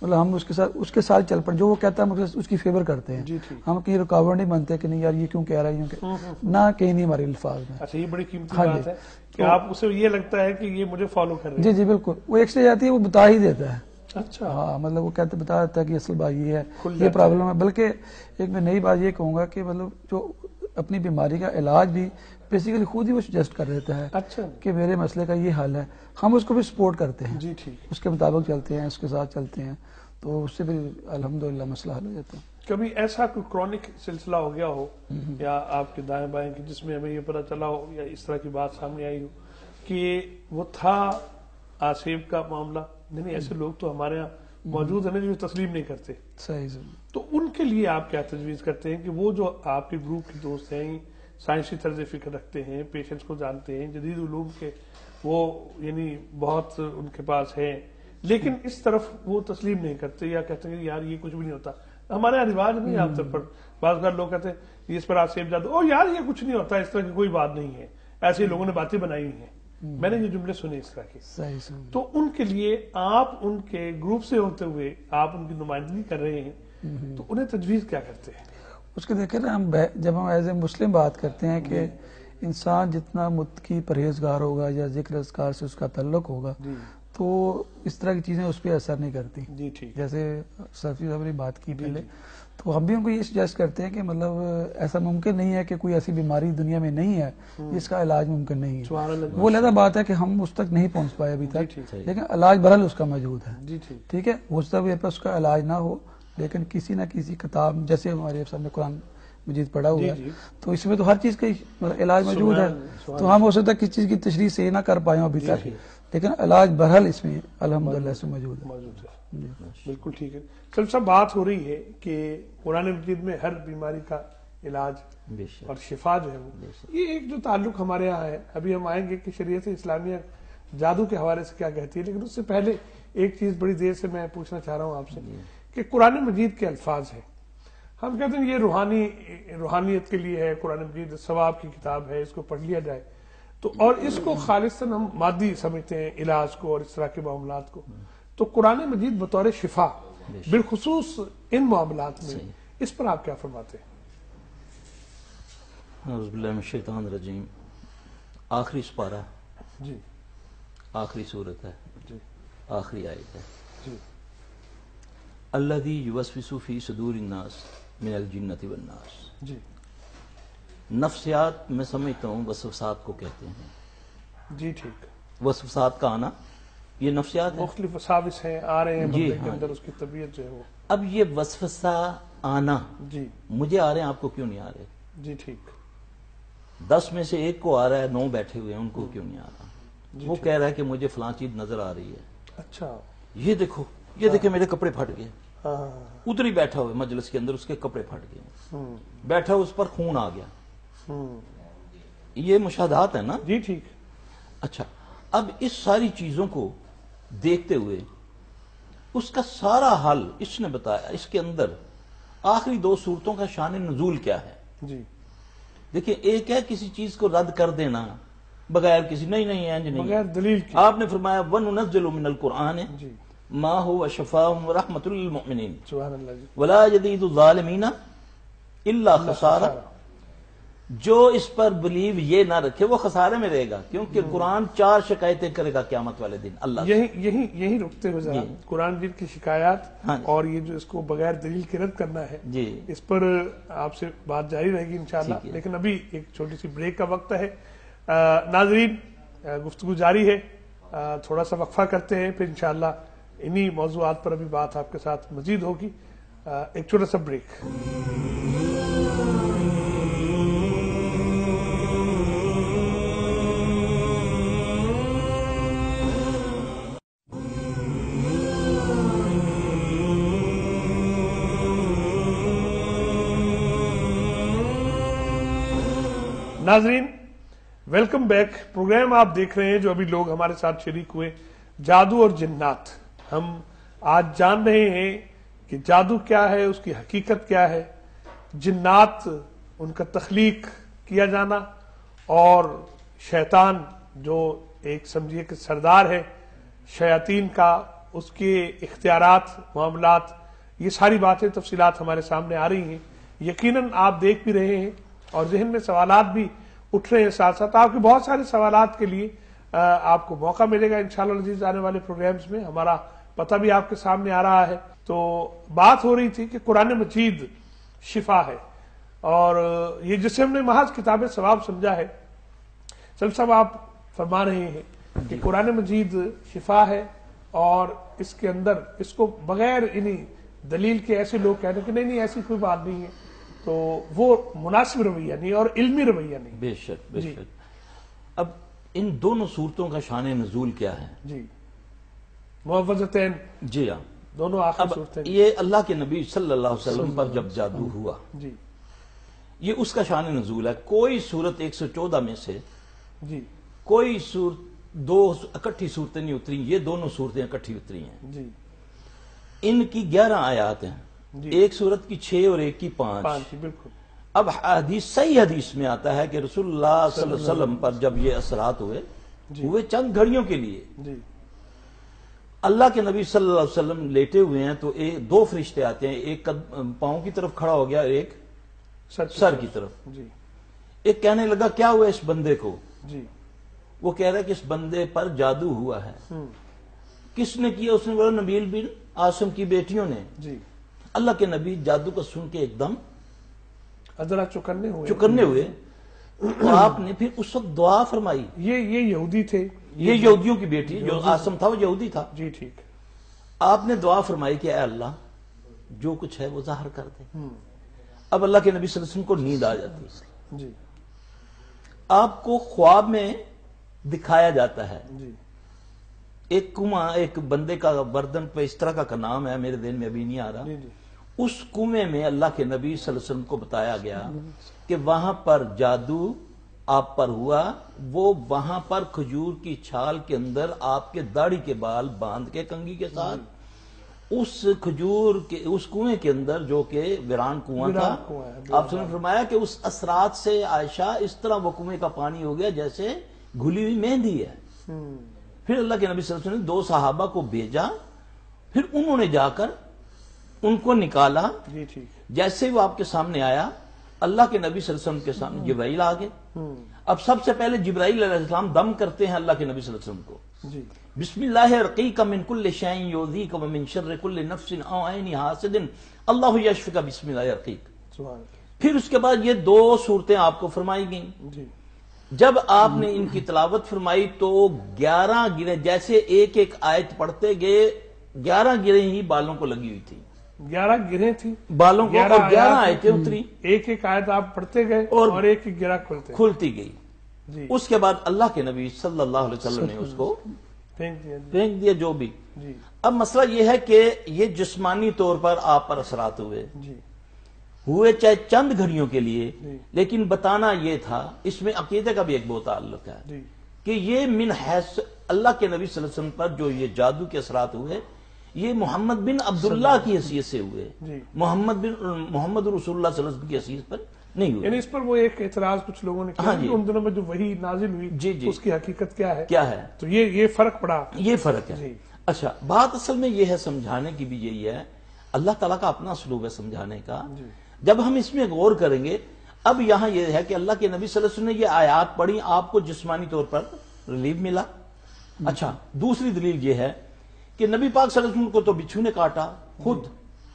ہم اس کے ساتھ چل پڑے، جو وہ کہتا ہے مطلب اس کی فیور کرتے ہیں، ہم کہیں رکاوٹ نہیں بنتے کہ نہیں یار یہ کیوں کہہ رہا ہے، نہ کہیں نہیں ہمارے الفاظ میں۔ اچھا، یہ بڑی قیمتی بات ہے کہ آپ اسے یہ لگتا ہے کہ یہ مجھے فالو کر رہے ہیں۔ جی بالکل، وہ ایک اسٹیج آتی ہے وہ بتا ہی دیتا ہے۔ اچھا، ہاں، مطلب وہ بتا دیتا ہے کہ اصل بات یہ ہے، یہ پرابلم ہے۔ بلکہ ایک میں نئی بات یہ کہوں گا کہ مطلب جو اپنی بیماری کا علاج بھی بیسیکلی خود ہی وہ سجیسٹ کر دیتا ہے کہ میرے مسئلے کا یہ حل ہے، ہم اس کو بھی سپورٹ کرتے ہیں، اس کے مطابق چلتے ہیں، اس کے ساتھ چلتے ہیں، تو اس سے بھی الحمدللہ مسئلہ حل ہو جاتا ہے۔ کبھی ایسا کوئی کرونک سلسلہ ہو گیا ہو یا آپ کے دائیں بائیں کی جس میں ہمیں یہ پتہ چلا ہو یا اس طرح کی بات سامنے آئی ہو کہ وہ تھا آسیب کا معاملہ؟ نہیں، ایسے لوگ تو ہمارے یہاں موجود ہیں جو تسلیم نہیں کرتے۔ صحیح۔ تو ان کے لیے آپ کیا تجویز کرتے ہیں کہ وہ جو آپ کے گروپ کے دوست ہیں، سائنسی طرز فکر رکھتے ہیں، پیشنٹس کو جانتے ہیں، جدید علوم کے وہ یعنی بہت ان کے پاس ہے، لیکن اس طرف وہ تسلیم نہیں کرتے یا کہتے ہیں یار یہ کچھ بھی نہیں ہوتا؟ ہمارے یہاں رواج نہیں عام طور پر، بعض بار لوگ کہتے ہیں اس پر آسیب جادو، او یار یہ کچھ نہیں ہوتا، اس طرح کی کوئی بات نہیں ہے، ایسے لوگوں نے باتیں بنائی ہوئی ہیں۔ میں نے یہ جملے سنے اس طرح کے۔ تو ان کے لیے آپ ان کے گروپ سے ہوتے ہوئے آپ ان کی نمائندگی کر رہے ہیں، تو انہیں تجویز کیا کرتے ہیں؟ اس کے دیکھیں نا، جب ہم ایز اے مسلم بات کرتے ہیں کہ انسان جتنا متقی پرہیزگار ہوگا یا ذکر اذکار سے اس کا تعلق ہوگا تو اس طرح کی چیزیں اس پہ اثر نہیں کرتی۔ جیسے سرفی صاحب نے بات کی پہلے، تو ہم بھی ان کو یہ سجیسٹ کرتے ہیں کہ مطلب ایسا ممکن نہیں ہے کہ کوئی ایسی بیماری دنیا میں نہیں ہے جس کا علاج ممکن نہیں ہے۔ وہ علیحدہ بات ہے کہ ہم اس تک نہیں پہنچ پائے ابھی تک، لیکن علاج بہرحال اس کا موجود ہے۔ ٹھیک ہے، ہو سکتا ہے اس کا علاج نہ ہو، لیکن کسی نہ کسی کتاب، جیسے ہمارے سامنے قرآن مجید پڑھا ہوا ہے تو اس میں تو ہر چیز کا علاج موجود ہے، تو ہم ہو سکتا ہے کسی چیز کی تشریح صحیح نہ کر پائے ابھی تک، لیکن علاج بہرحال اس میں الحمدللہ سے موجود ہے۔ بالکل ٹھیک ہے۔ سب سے بات ہو رہی ہے کہ قرآن مجید میں ہر بیماری کا علاج اور شفا جو ہے وہ، یہ ایک جو تعلق ہمارے یہاں ہے، ابھی ہم آئیں گے کہ شریعت اسلامیہ جادو کے حوالے سے کیا کہتی ہے، لیکن اس سے پہلے ایک چیز بڑی دیر سے میں پوچھنا چاہ رہا ہوں آپ سے کہ قرآن مجید کے الفاظ ہیں، ہم کہتے ہیں یہ روحانیت کے لیے ہے، قرآن مجید ثواب کی کتاب ہے، اس کو پڑھ لیا جائے تو، اور اس کو خالصاً ہم مادی سمجھتے ہیں علاج کو اور اس طرح کے معاملات کو، تو قرآن مجید بطور شفا بالخصوص ان معاملات میں، اس پر آپ کیا فرماتے ہیں؟ اعوذ باللہ من الشیطان الرجیم۔ آخری سپارہ، جی، آخری سورت ہے، جی، آخری آیت ہے، جی، الذی یوسوس فی صدور الناس من الجنۃ والناس۔ جی، نفسیات میں سمجھتا ہوں وسوسات کو کہتے ہیں۔ جی، ٹھیک، وسوسات کا آنا یہ نفسیات ہے، مختلف وساوس ہیں، آ رہے ہیں بندے کے اندر، اس کی طبیعت جو ہے وہ۔ اب یہ وسوسہ آنا جی، مجھے آ رہے ہیں، آپ کو کیوں نہیں آ رہے؟ جی، ٹھیک، 10 میں سے ایک کو آ رہا ہے، 9 بیٹھے ہوئے ہیں، ان کو کیوں نہیں آ رہا؟ وہ کہہ رہا ہے کہ مجھے فلاں چیز نظر آ رہی ہے، اچھا، یہ دیکھو، یہ دیکھیں میرے کپڑے پھٹ گئے، ہاں، ادھر ہی بیٹھا ہوئے مجلس کے اندر اس کے کپڑے پھٹ گئے، بیٹھا اس پر خون آ گیا، یہ مشاہدات ہیں نا؟ جی، ٹھیک، اچھا، اب اس ساری چیزوں کو دیکھتے ہوئے اس کا سارا حل اس نے بتایا، اس کے اندر آخری 2 صورتوں کا شان نزول کیا ہے۔ جی، دیکھیں، ایک ہے کسی چیز کو رد کر دینا بغیر کسی نہیں انج نہیں، بغیر دلیل کی، آپ نے فرمایا وَنُنَزِّلُ مِنَ الْقُرْآنِ جی، ما هو شفاء ورحمۃ للمؤمنین سبحان اللہ جی. ولا یزید الظالمین الا خسارہ. جو اس پر بلیو یہ نہ رکھے وہ خسارے میں رہے گا، کیونکہ قرآن 4 شکایتیں کرے گا قیامت والے دن اللہ سے. یہی رکتے ہوئے ذرا قرآن مجید کی شکایات اور یہ جو اس کو بغیر دلیل کے رد کرنا ہے جی اس پر آپ سے بات جاری رہے گی انشاءاللہ. لیکن ابھی ایک چھوٹی سی بریک کا وقت ہے. ناظرین گفتگو جاری ہے، تھوڑا سا وقفہ کرتے ہیں، پھر انشاءاللہ انہی موضوعات پر ابھی بات آپ کے ساتھ مزید ہوگی. ایک چھوٹا سا بریک. ناظرین ویلکم بیک. پروگرام آپ دیکھ رہے ہیں جو ابھی لوگ ہمارے ساتھ شریک ہوئے، جادو اور جنات. ہم آج جان رہے ہیں کہ جادو کیا ہے، اس کی حقیقت کیا ہے، جنات ان کا تخلیق کیا جانا، اور شیطان جو ایک سمجھیے کہ سردار ہے شیاطین کا، اس کے اختیارات، معاملات، یہ ساری باتیں تفصیلات ہمارے سامنے آ رہی ہیں. یقیناً آپ دیکھ بھی رہے ہیں اور ذہن میں سوالات بھی اٹھ رہے ہیں. ساتھ ساتھ آپ کے بہت سارے سوالات کے لیے آپ کو موقع ملے گا انشاءاللہ عزیز آنے والے پروگرامز میں. ہمارا پتہ بھی آپ کے سامنے آ رہا ہے. تو بات ہو رہی تھی کہ قرآن مجید شفا ہے، اور یہ جسے ہم نے محض کتاب ثواب سمجھا ہے. سب آپ فرما رہے ہیں کہ قرآن مجید شفا ہے، اور اس کے اندر اس کو بغیر انہی دلیل کے ایسے لوگ کہتے ہیں کہ نہیں ایسی کوئی بات نہیں ہے، تو وہ مناسب رویہ نہیں اور علمی رویہ نہیں. بے شک بے شک. اب ان دونوں صورتوں کا شان نزول کیا ہے؟ جی معوذتین، جی ہاں، دونوں آخر اب صورتیں. یہ اللہ کے نبی صلی اللہ علیہ وسلم پر جب جادو ہوا، جی یہ اس کا شان نزول ہے. کوئی صورت 114 میں سے جی کوئی صورت 2 اکٹھی صورتیں نہیں اتری، یہ دونوں صورتیں اکٹھی اتری ہیں. جی ان کی 11 آیات ہیں، جی. ایک صورت کی 6 اور ایک کی 5. جی بالکل. اب صحیح حدیث میں آتا ہے کہ رسول اللہ صلی اللہ علیہ وسلم پر جب یہ اثرات ہوئے چند گھڑیوں کے لیے. جی اللہ کے نبی صلی اللہ علیہ وسلم لیٹے ہوئے ہیں تو 2 فرشتے آتے ہیں، ایک پاؤں کی طرف کھڑا ہو گیا، ایک سر کی طرف. جی ایک کہنے لگا کیا ہوا اس بندے کو؟ جی وہ کہہ رہا ہے کہ اس بندے پر جادو ہوا ہے. کس نے کیا؟ اس نے بولا نبیل بن عاصم کی بیٹیوں نے. جی. اللہ کے نبی جادو کو سن کے ایک دم ادرا چکرنے ہوئے. اور آپ نے پھر اس وقت دعا فرمائی. یہ یہودی تھے، یہ یہودیوں کی بیٹی جو عاصم تھا وہ یہودی تھا. جی ٹھیک. آپ نے دعا فرمائی کہ اے اللہ جو کچھ ہے وہ ظاہر کر دے. اب اللہ کے نبی صلی اللہ علیہ وسلم کو نیند آ جاتی. جی. آپ کو خواب میں دکھایا جاتا ہے جی. ایک کنواں، ایک بندے کا بردن پہ اس طرح کا نام ہے، میرے ذہن میں ابھی نہیں آ رہا. جی. اس کنویں میں اللہ کے نبی صلی اللہ علیہ وسلم کو بتایا گیا کہ وہاں پر جادو آپ پر ہوا. وہ وہاں پر کھجور کی چھال کے اندر آپ کے داڑھی کے بال باندھ کے کنگھی کے ساتھ اس کھجور کے اس کنویں کے اندر جو کہ ویران کنواں تھا، آپ نے فرمایا کہ اس اثرات سے عائشہ اس طرح وہ کنویں کا پانی ہو گیا جیسے گھلی ہوئی مہندی ہے. پھر اللہ کے نبی صلی اللہ علیہ وسلم نے 2 صحابہ کو بھیجا، پھر انہوں نے جا کر ان کو نکالا. جی ٹھیک. جیسے وہ آپ کے سامنے آیا، اللہ کے نبی صلی اللہ علیہ وسلم کے سامنے جبرائیل آ گئے. اب سب سے پہلے جبرائیل علیہ السلام دم کرتے ہیں اللہ کے نبی صلی اللہ علیہ وسلم کو. جی. بسم اللہ ارقیک من کل شیء یؤذیک ومن شر کل نفس او عین حاسد اللہ یشفیک بسم اللہ ارقیک. سبحان اللہ. پھر اس کے بعد یہ 2 صورتیں آپ کو فرمائی گئیں. جی. جب آپ نے ان کی تلاوت فرمائی تو 11 گریں، جیسے ایک ایک آیت پڑھتے گئے 11 گریں ہی بالوں کو لگی ہوئی تھی. 11 گریں تھی بالوں کو، اور 11 آیتیں اتری. ایک ایک آیت آپ پڑھتے گئے اور ایک ایک گرہ کھلتی گئی. جی. اس کے بعد اللہ کے نبی صلی اللہ علیہ وسلم نے اس کو پھینک دیا جو بھی. جی. اب مسئلہ یہ ہے کہ یہ جسمانی طور پر آپ پر اثرات ہوئے چاہے چند گھڑیوں کے لیے، لیکن بتانا یہ تھا، اس میں عقیدے کا بھی ایک بہت تعلق ہے کہ یہ من حیث اللہ کے نبی صلی اللہ علیہ وسلم پر جو یہ جادو کے اثرات ہوئے یہ محمد بن عبداللہ کی حیثیت سے ہوئے، محمد رسول اللہ صلی اللہ علیہ وسلم کی حیثیت پر نہیں ہوئے. یعنی اس پر وہ ایک اعتراض کچھ لوگوں نے کیا کہ ان دنوں میں جو وحی نازل ہوئی اس کی حقیقت کیا ہے، تو یہ فرق پڑا. یہ فرق ہے. اچھا بات اصل میں یہ ہے سمجھانے کی بھی یہی ہے، اللہ تعالیٰ کا اپنا اسلوب ہے سمجھانے کا. جب ہم اس میں غور کریں گے، اب یہاں یہ ہے کہ اللہ کے نبی صلی اللہ علیہ وسلم نے یہ آیات پڑھی، آپ کو جسمانی طور پر ریلیف ملا. اچھا دوسری دلیل یہ ہے کہ نبی پاک صلی اللہ علیہ وسلم کو تو بچھو نے کاٹا خود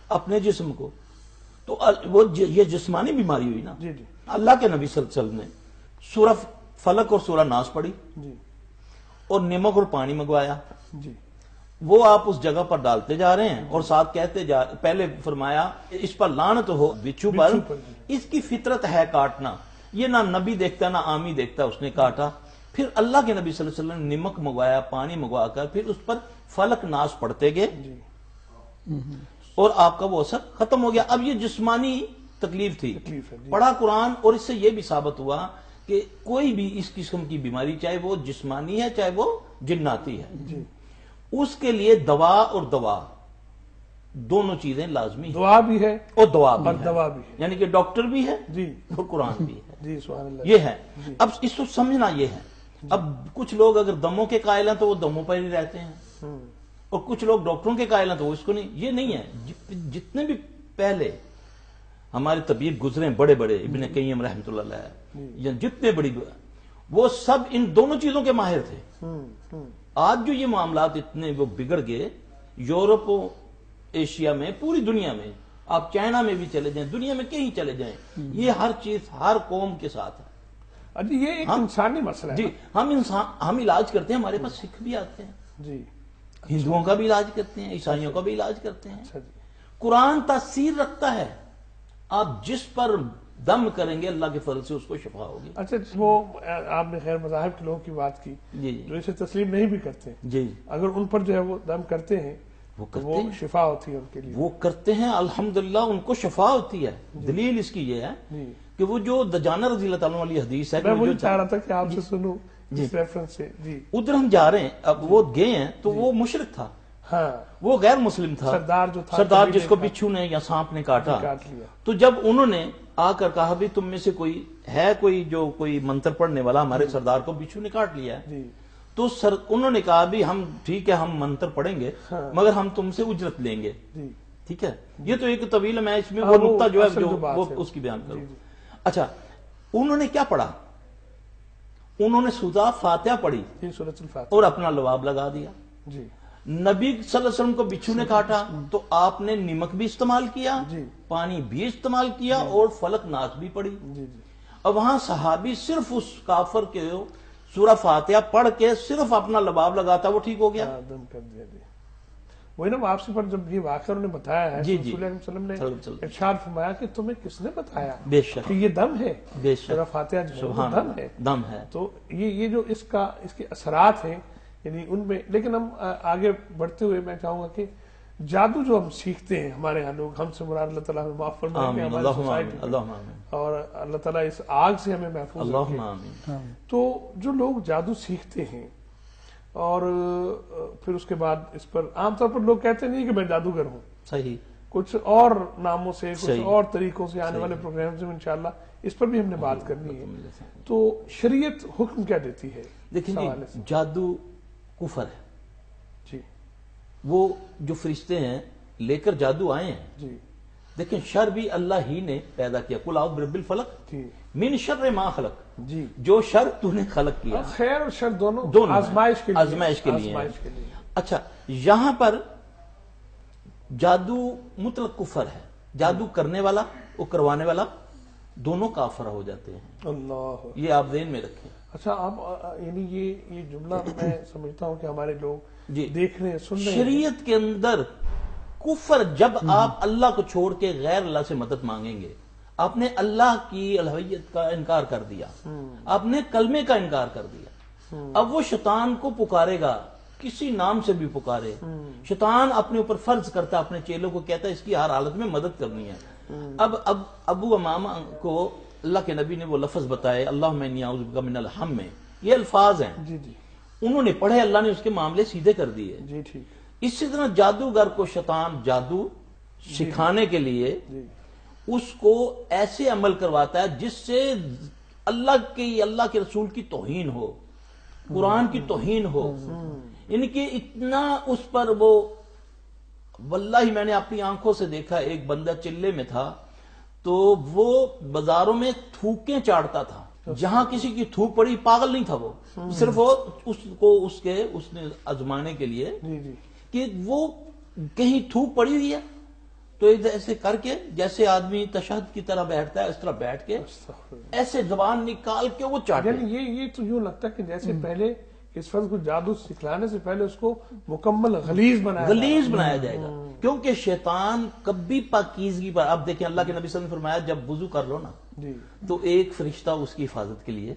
اپنے جسم کو، تو وہ یہ جسمانی بیماری ہوئی نا. اللہ کے نبی صلی اللہ علیہ وسلم نے سورہ فلق اور سورہ ناس پڑھی اور نمک اور پانی منگوایا. وہ آپ اس جگہ پر ڈالتے جا رہے ہیں اور ساتھ کہتے پہلے فرمایا اس پر لعنت ہو بچھو پر، اس کی فطرت ہے کاٹنا. یہ نہ نبی دیکھتا نہ عامی دیکھتا، اس نے کاٹا. پھر اللہ کے نبی صلی اللہ علیہ وسلم نے نمک منگوایا، پانی منگوا کر پھر اس پر فلق ناس پڑھتے گئے اور آپ کا وہ اثر ختم ہو گیا. اب یہ جسمانی تکلیف تھی، پڑھا قرآن، اور اس سے یہ بھی ثابت ہوا کہ کوئی بھی اس قسم کی بیماری چاہے وہ جسمانی ہے چاہے وہ جناتی ہے، اس کے لیے دوا اور دوا دونوں چیزیں لازمی ہیں. دعا بھی ہے اور دوا بھی ہے، یعنی کہ ڈاکٹر بھی ہے اور قرآن بھی ہے. یہ ہے. اب اس کو سمجھنا یہ ہے. اب کچھ لوگ اگر دموں کے قائل ہیں تو وہ دموں پر ہی رہتے ہیں، اور کچھ لوگ ڈاکٹروں کے قائل ہیں تو وہ اس کو نہیں. یہ نہیں ہے. جتنے بھی پہلے ہمارے طبیب گزرے بڑے بڑے، ابن قیم رحمۃ اللہ علیہ، یا جتنے بڑی، وہ سب ان دونوں چیزوں کے ماہر تھے. آج جو یہ معاملات اتنے وہ بگڑ گئے، یورپ و ایشیا میں، پوری دنیا میں، آپ چائنا میں بھی چلے جائیں، دنیا میں کہیں چلے جائیں، یہ ہر چیز ہر قوم کے ساتھ ہے. یہ ایک انسانی مسئلہ ہے. جی ہم علاج کرتے ہیں، ہمارے پاس سکھ بھی آتے ہیں، ہندوؤں کا بھی علاج کرتے ہیں، عیسائیوں کا بھی علاج کرتے ہیں. قرآن تاثیر رکھتا ہے. آپ جس پر دم کریں گے اللہ کے فضل سے اس کو شفا ہوگی. اچھا وہ آپ نے خیر مذاہب کے لوگوں کی بات کی جو اسے تسلیم نہیں بھی کرتے، اگر ان پر جو ہے وہ دم کرتے ہیں وہ شفا ہوتی ہے ان کے لیے. وہ کرتے ہیں الحمدللہ، ان کو شفا ہوتی ہے. دلیل اس کی یہ ہے کہ وہ جو دجانہ رضی اللہ تعالیٰ والی حدیث ہے، میں وہی چاہ رہا تھا کہ آپ سے سنوں اس ریفرنس سے. ادھر ہم جا رہے ہیں، اب وہ گئے ہیں تو وہ مشرک تھا، وہ غیر مسلم تھا، سردار جو تھا، سردار جس کو بچھو نے یا سانپ نے کاٹا. تو جب انہوں نے آ کر کہا بھی تم میں سے کوئی ہے کوئی جو کوئی منتر پڑھنے والا، ہمارے سردار کو بچھو نے کاٹ لیا ہے، تو انہوں نے کہا بھی ہم ٹھیک ہے ہم منتر پڑھیں گے مگر ہم تم سے اجرت لیں گے. ٹھیک ہے، یہ تو ایک طویل، میں اس میں وہ نقطہ جو ہے وہ اس کی بیان کروں. اچھا انہوں نے کیا پڑھا؟ انہوں نے سورہ فاتحہ پڑھی اور اپنا لباب لگا دیا. نبی صلی اللہ علیہ وسلم کو بچھو نے کاٹا تو آپ نے نمک بھی استعمال کیا، پانی بھی استعمال کیا اور فلق ناس بھی پڑھی. اور وہاں صحابی صرف اس کافر کے سورہ فاتحہ پڑھ کے صرف اپنا لباب لگاتا وہ ٹھیک ہو گیا. وہی نا آپ سے پر جب یہ واقعہ انہوں نے بتایا ہے، رسول اللہ صلی اللہ علیہ وسلم نے ارشاد فرمایا کہ تمہیں کس نے بتایا بے شک کہ یہ دم ہے، بے شک سورہ فاتحہ جو ہے دم ہے. تو یہ جو اس کے اثرات ہیں یعنی ان میں. لیکن ہم آگے بڑھتے ہوئے میں چاہوں گا کہ جادو جو ہم سیکھتے ہیں ہمارے ہاں لوگ، ہم سے مراد اللہ تعالیٰ ہمیں معاف فرمائے ہماری سوسائٹی اور اللہ تعالیٰ اس آگ سے ہمیں محفوظ رکھے. تو جو لوگ جادو سیکھتے ہیں اور پھر اس کے بعد اس پر عام طور پر لوگ کہتے نہیں کہ میں جادوگر ہوں، صحیح، کچھ اور ناموں سے کچھ اور طریقوں سے آنے والے پروگرامز میں انشاءاللہ اس پر بھی ہم نے بات کرنی ہے. تو شریعت حکم کیا دیتی ہے؟ دیکھیں جادو کفر ہے. وہ جو فرشتے ہیں لے کر جادو آئے ہیں، دیکھیں شر بھی اللہ ہی نے پیدا کیا. قل اعوذ برب الفلق من شر ما خلق، جو شر تو نے خلق کیا. خیر اور شر دونوں آزمائش کے لیے. اچھا یہاں پر جادو مطلق کفر ہے. جادو کرنے والا اور کروانے والا دونوں کافر ہو جاتے ہیں. اللہ، یہ آپ ذہن میں رکھیں. اچھا آپ یعنی یہ جملہ میں سمجھتا ہوں کہ ہمارے لوگ دیکھ رہے ہیں، سن رہے ہیں. شریعت کے اندر کفر، جب آپ اللہ کو چھوڑ کے غیر اللہ سے مدد مانگیں گے، آپ نے اللہ کی الوہیت کا انکار کر دیا، آپ نے کلمے کا انکار کر دیا. اب وہ شیطان کو پکارے گا، کسی نام سے بھی پکارے. شیطان اپنے اوپر فرض کرتا، اپنے چیلوں کو کہتا ہے اس کی ہر حالت میں مدد کرنی ہے. اب ابو امامہ کو اللہ کے نبی نے وہ لفظ بتائے، اللہم انی اعوذ بک من الہم، میں یہ الفاظ ہیں. انہوں نے پڑھے، اللہ نے اس کے معاملے سیدھے کر دیے. اسی طرح جادوگر کو شیطان جادو سکھانے کے لیے اس کو ایسے عمل کرواتا ہے جس سے اللہ کے رسول کی توہین ہو، قرآن کی توہین ہو. ان کے اتنا اس پر وہ، واللہ میں نے اپنی آنکھوں سے دیکھا، ایک بندہ چلے میں تھا تو وہ بازاروں میں تھوکیں چاڑتا تھا، جہاں کسی کی تھوک پڑی، پاگل نہیں تھا وہ، صرف وہ اس نے آزمانے کے لیے کہ وہ کہیں تھوک پڑی ہوئی ہے تو ایسے کر کے جیسے آدمی تشہد کی طرح بیٹھتا ہے اس طرح بیٹھ کے ایسے زبان نکال کے وہ چاٹے. یہ تو یوں لگتا ہے کہ جیسے پہلے اس فرض کو جادو سکھلانے سے پہلے اس کو مکمل غلیظ بنایا جائے گا، کیونکہ شیطان کبھی پاکیزگی پر، اب دیکھیں اللہ کے نبی صلی اللہ علیہ وسلم نے فرمایا جب وضو کر لو نا تو ایک فرشتہ اس کی حفاظت کے لیے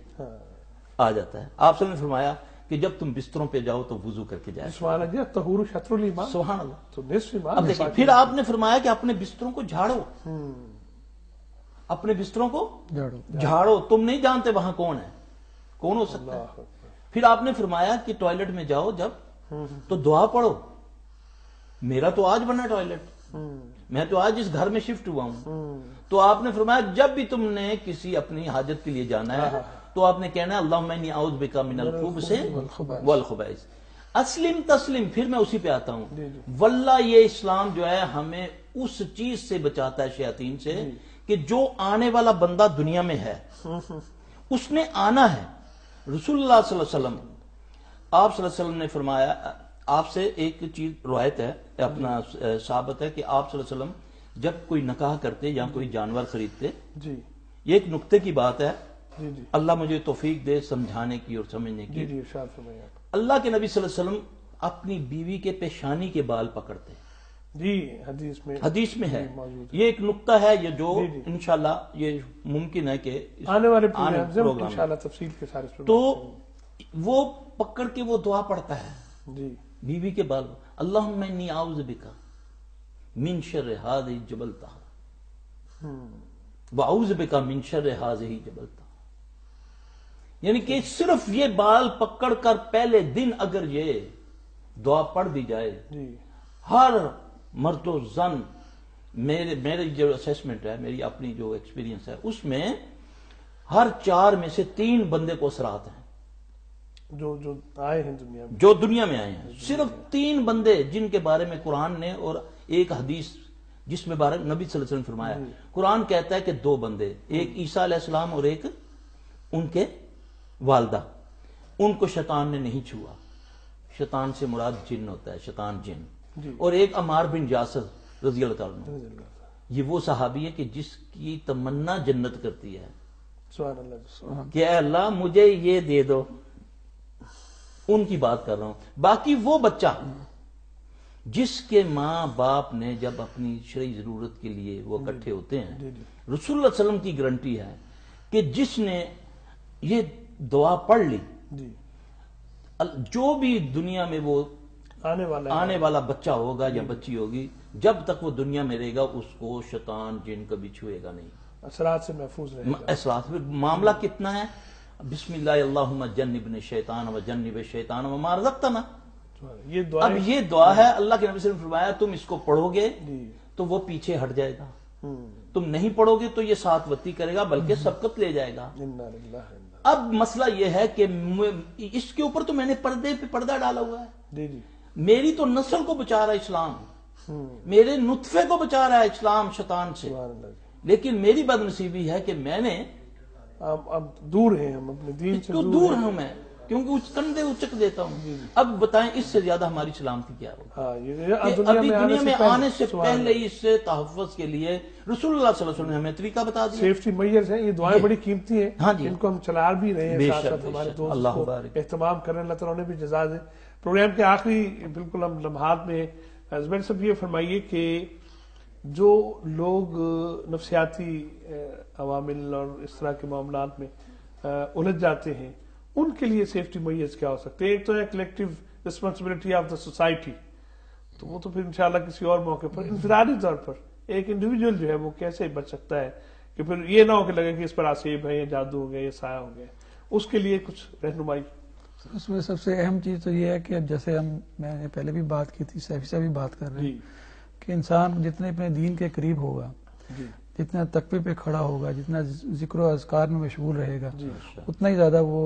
آ جاتا ہے. آپ صلی اللہ نے فرمایا کہ جب تم بستروں پہ جاؤ تو وضو کر کے جائے. سبحان اللہ، طہور شطر الایمان، سبحان اللہ، تو نصف ایمان. اب دیکھیں پھر آپ نے فرمایا کہ اپنے بستروں کو جھاڑو، اپنے بستروں کو جھاڑو، تم نہیں جانتے وہاں کون ہے، کون ہو سکتا ہے. پھر آپ نے فرمایا کہ ٹوائلٹ میں جاؤ جب تو دعا پڑھو. میرا تو آج بنا ٹوائلٹ، میں تو آج اس گھر میں شفٹ ہوا ہوں. تو آپ نے فرمایا جب بھی تم نے کسی اپنی حاجت کے لیے جانا ہے تو آپ نے کہنا ہے اللہم انی اعوذ بک من الخبث والخبائث. اسلم تسلم. پھر میں اسی پہ آتا ہوں، واللہ یہ اسلام جو ہے ہمیں اس چیز سے بچاتا ہے شیاطین سے کہ جو آنے والا بندہ دنیا میں ہے اس نے آنا ہے. رسول اللہ صلی اللہ علیہ وسلم، آپ صلی اللہ علیہ وسلم نے فرمایا، آپ سے ایک چیز روایت ہے، اپنا ثابت ہے کہ آپ صلی اللہ علیہ وسلم جب کوئی نکاح کرتے یا کوئی جانور خریدتے، یہ ایک نقطے کی بات ہے، اللہ مجھے توفیق دے سمجھانے کی اور سمجھنے کی. اللہ کے نبی صلی اللہ علیہ وسلم اپنی بیوی کے پیشانی کے بال پکڑتے، حدیث میں ہے. یہ ایک نقطہ ہے یہ جو انشاءاللہ یہ ممکن ہے کہ آنے والے پروگرام انشاءاللہ تفصیل کے سارے تو وہ پکڑ کے وہ دعا پڑھتا ہے بیوی کے بال، اللہم انی اعوذ بک من شر ھذہ جبلتہ واعوذ بک من شر ھذہ جبلتہ. یعنی کہ صرف یہ بال پکڑ کر پہلے دن اگر یہ دعا پڑھ دی جائے، ہر مرد و زن، میرے جو اسیسمنٹ ہے، میری اپنی جو ایکسپیرینس ہے، اس میں ہر 4 میں سے 3 بندے کو اثرات ہیں جو آئے ہیں دنیا میں، جو دنیا میں آئے ہیں. صرف 3 بندے جن کے بارے میں قرآن نے اور ایک حدیث جس میں بارے نبی صلی اللہ علیہ وسلم فرمایا. قرآن کہتا ہے کہ 2 بندے، ایک عیسیٰ علیہ السلام اور ایک ان کے والدہ، ان کو شیطان نے نہیں چھوا. شیطان سے مراد جن ہوتا ہے، شیطان جن. اور ایک عمار بن یاسر رضی اللہ تعالیٰ عنہ، یہ وہ صحابی ہے کہ جس کی تمنا جنت کرتی ہے. سبحان اللہ، کہ اے اللہ مجھے یہ دے دو. ان کی بات کر رہا ہوں. باقی وہ بچہ جس کے ماں باپ نے جب اپنی شرعی ضرورت کے لیے وہ اکٹھے ہوتے ہیں، رسول اللہ علیہ وسلم کی گارنٹی ہے کہ جس نے یہ دعا پڑھ لی، جو بھی دنیا میں وہ آنے والا بچہ ہوگا یا بچی ہوگی، جب تک وہ دنیا میں رہے گا اس کو شیطان جن کبھی چھوئے گا نہیں، اثرات سے محفوظ رہے گا. اثرات. معاملہ کتنا ہے، بسم اللہ اللہم جنبنا الشیطان وجنب الشیطان وما رزقتنا. اب یہ دعا ہے، اللہ کے نبی صلی اللہ علیہ وسلم نے فرمایا تم اس کو پڑھو گے تو وہ پیچھے ہٹ جائے گا، تم نہیں پڑھو گے تو یہ ساتھ وتی کرے گا بلکہ سبقت لے جائے گا. اب مسئلہ یہ ہے کہ اس کے اوپر تو میں نے پردے پہ پردہ ڈالا ہوا ہے. میری تو نسل کو بچا رہا ہے اسلام، میرے نطفے کو بچا رہا ہے اسلام شیطان سے. لیکن میری بد نصیبی ہے کہ میں نے اب دور ہیں، ہم اپنے دین سے دور ہوں میں، کیونکہ کندھے اچک دیتا ہوں. اب بتائیں اس سے زیادہ ہماری سلامتی کیا ہوگی؟ ابھی دنیا میں آنے سے پہلے اس سے تحفظ کے لیے رسول اللہ صلی اللہ علیہ وسلم نے ہمیں طریقہ بتا دیا. سیفٹی میئرز ہیں، یہ دعائیں بڑی قیمتی ہیں، ان کو ہم چلا بھی رہے ہیں، ساتھ ساتھ ہمارے دوست کو اہتمام کریں، اللہ تعالیٰ نے بھی جزا دے. پروگرام کے آخری بالکل ہم لمحات میں زبیر صاحب یہ فرمائیے کہ جو لوگ نفسیاتی عوامل اور اس طرح کے معاملات میں الجھ جاتے ہیں ان کے لیے سیفٹی میئرز کیا ہو سکتے ہیں؟ ایک تو ہے collective responsibility of the society, تو وہ تو پھر انشاءاللہ کسی اور موقع پر انفرادی طور پر ایک انڈیویجول جو ہے وہ کیسے بچ سکتا ہے کہ پھر یہ نہ ہو کہ لگے کہ اس پر آسیب ہے یا جادو ہو گیا یا سایہ ہو گیا. اس کے لیے کچھ رہنمائی. اس میں سب سے اہم چیز تو یہ ہے کہ جیسے میں نے پہلے بھی بات کی تھی، سیفی سے بھی بات کر رہے ہیں کہ انسان جتنے اپنے دین کے قریب ہوگا، جتنا تقوی پہ کھڑا ہوگا، جتنا ذکر و اذکار میں مشغول رہے گا، اتنا ہی زیادہ وہ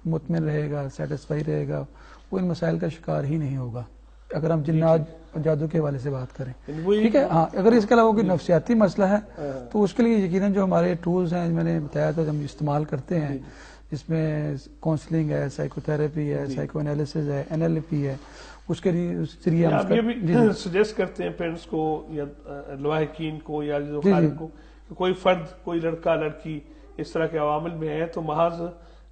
مطمئن رہے گا، سیٹسفائی رہے گا، وہ ان مسائل کا شکار ہی نہیں ہوگا اگر ہم جنات اور جادو کے حوالے سے بات کریں. ٹھیک ہے. ہاں اگر اس کے علاوہ کوئی نفسیاتی مسئلہ ہے تو اس کے لیے یقیناً جو ہمارے ٹولز ہیں میں نے بتایا تھا ہم استعمال کرتے ہیں، جس میں کاؤنسلنگ ہے، سائیکو تھراپی ہے، سائیکو انالیسز ہے، NLP ہے، اس کے ذریعے آپ یہ بھی سجیسٹ کرتے ہیں پیرنٹس کو یا لواحقین کو یا خارج کو کہ کوئی فرد، کوئی لڑکا لڑکی اس طرح کے عوامل میں ہے تو محض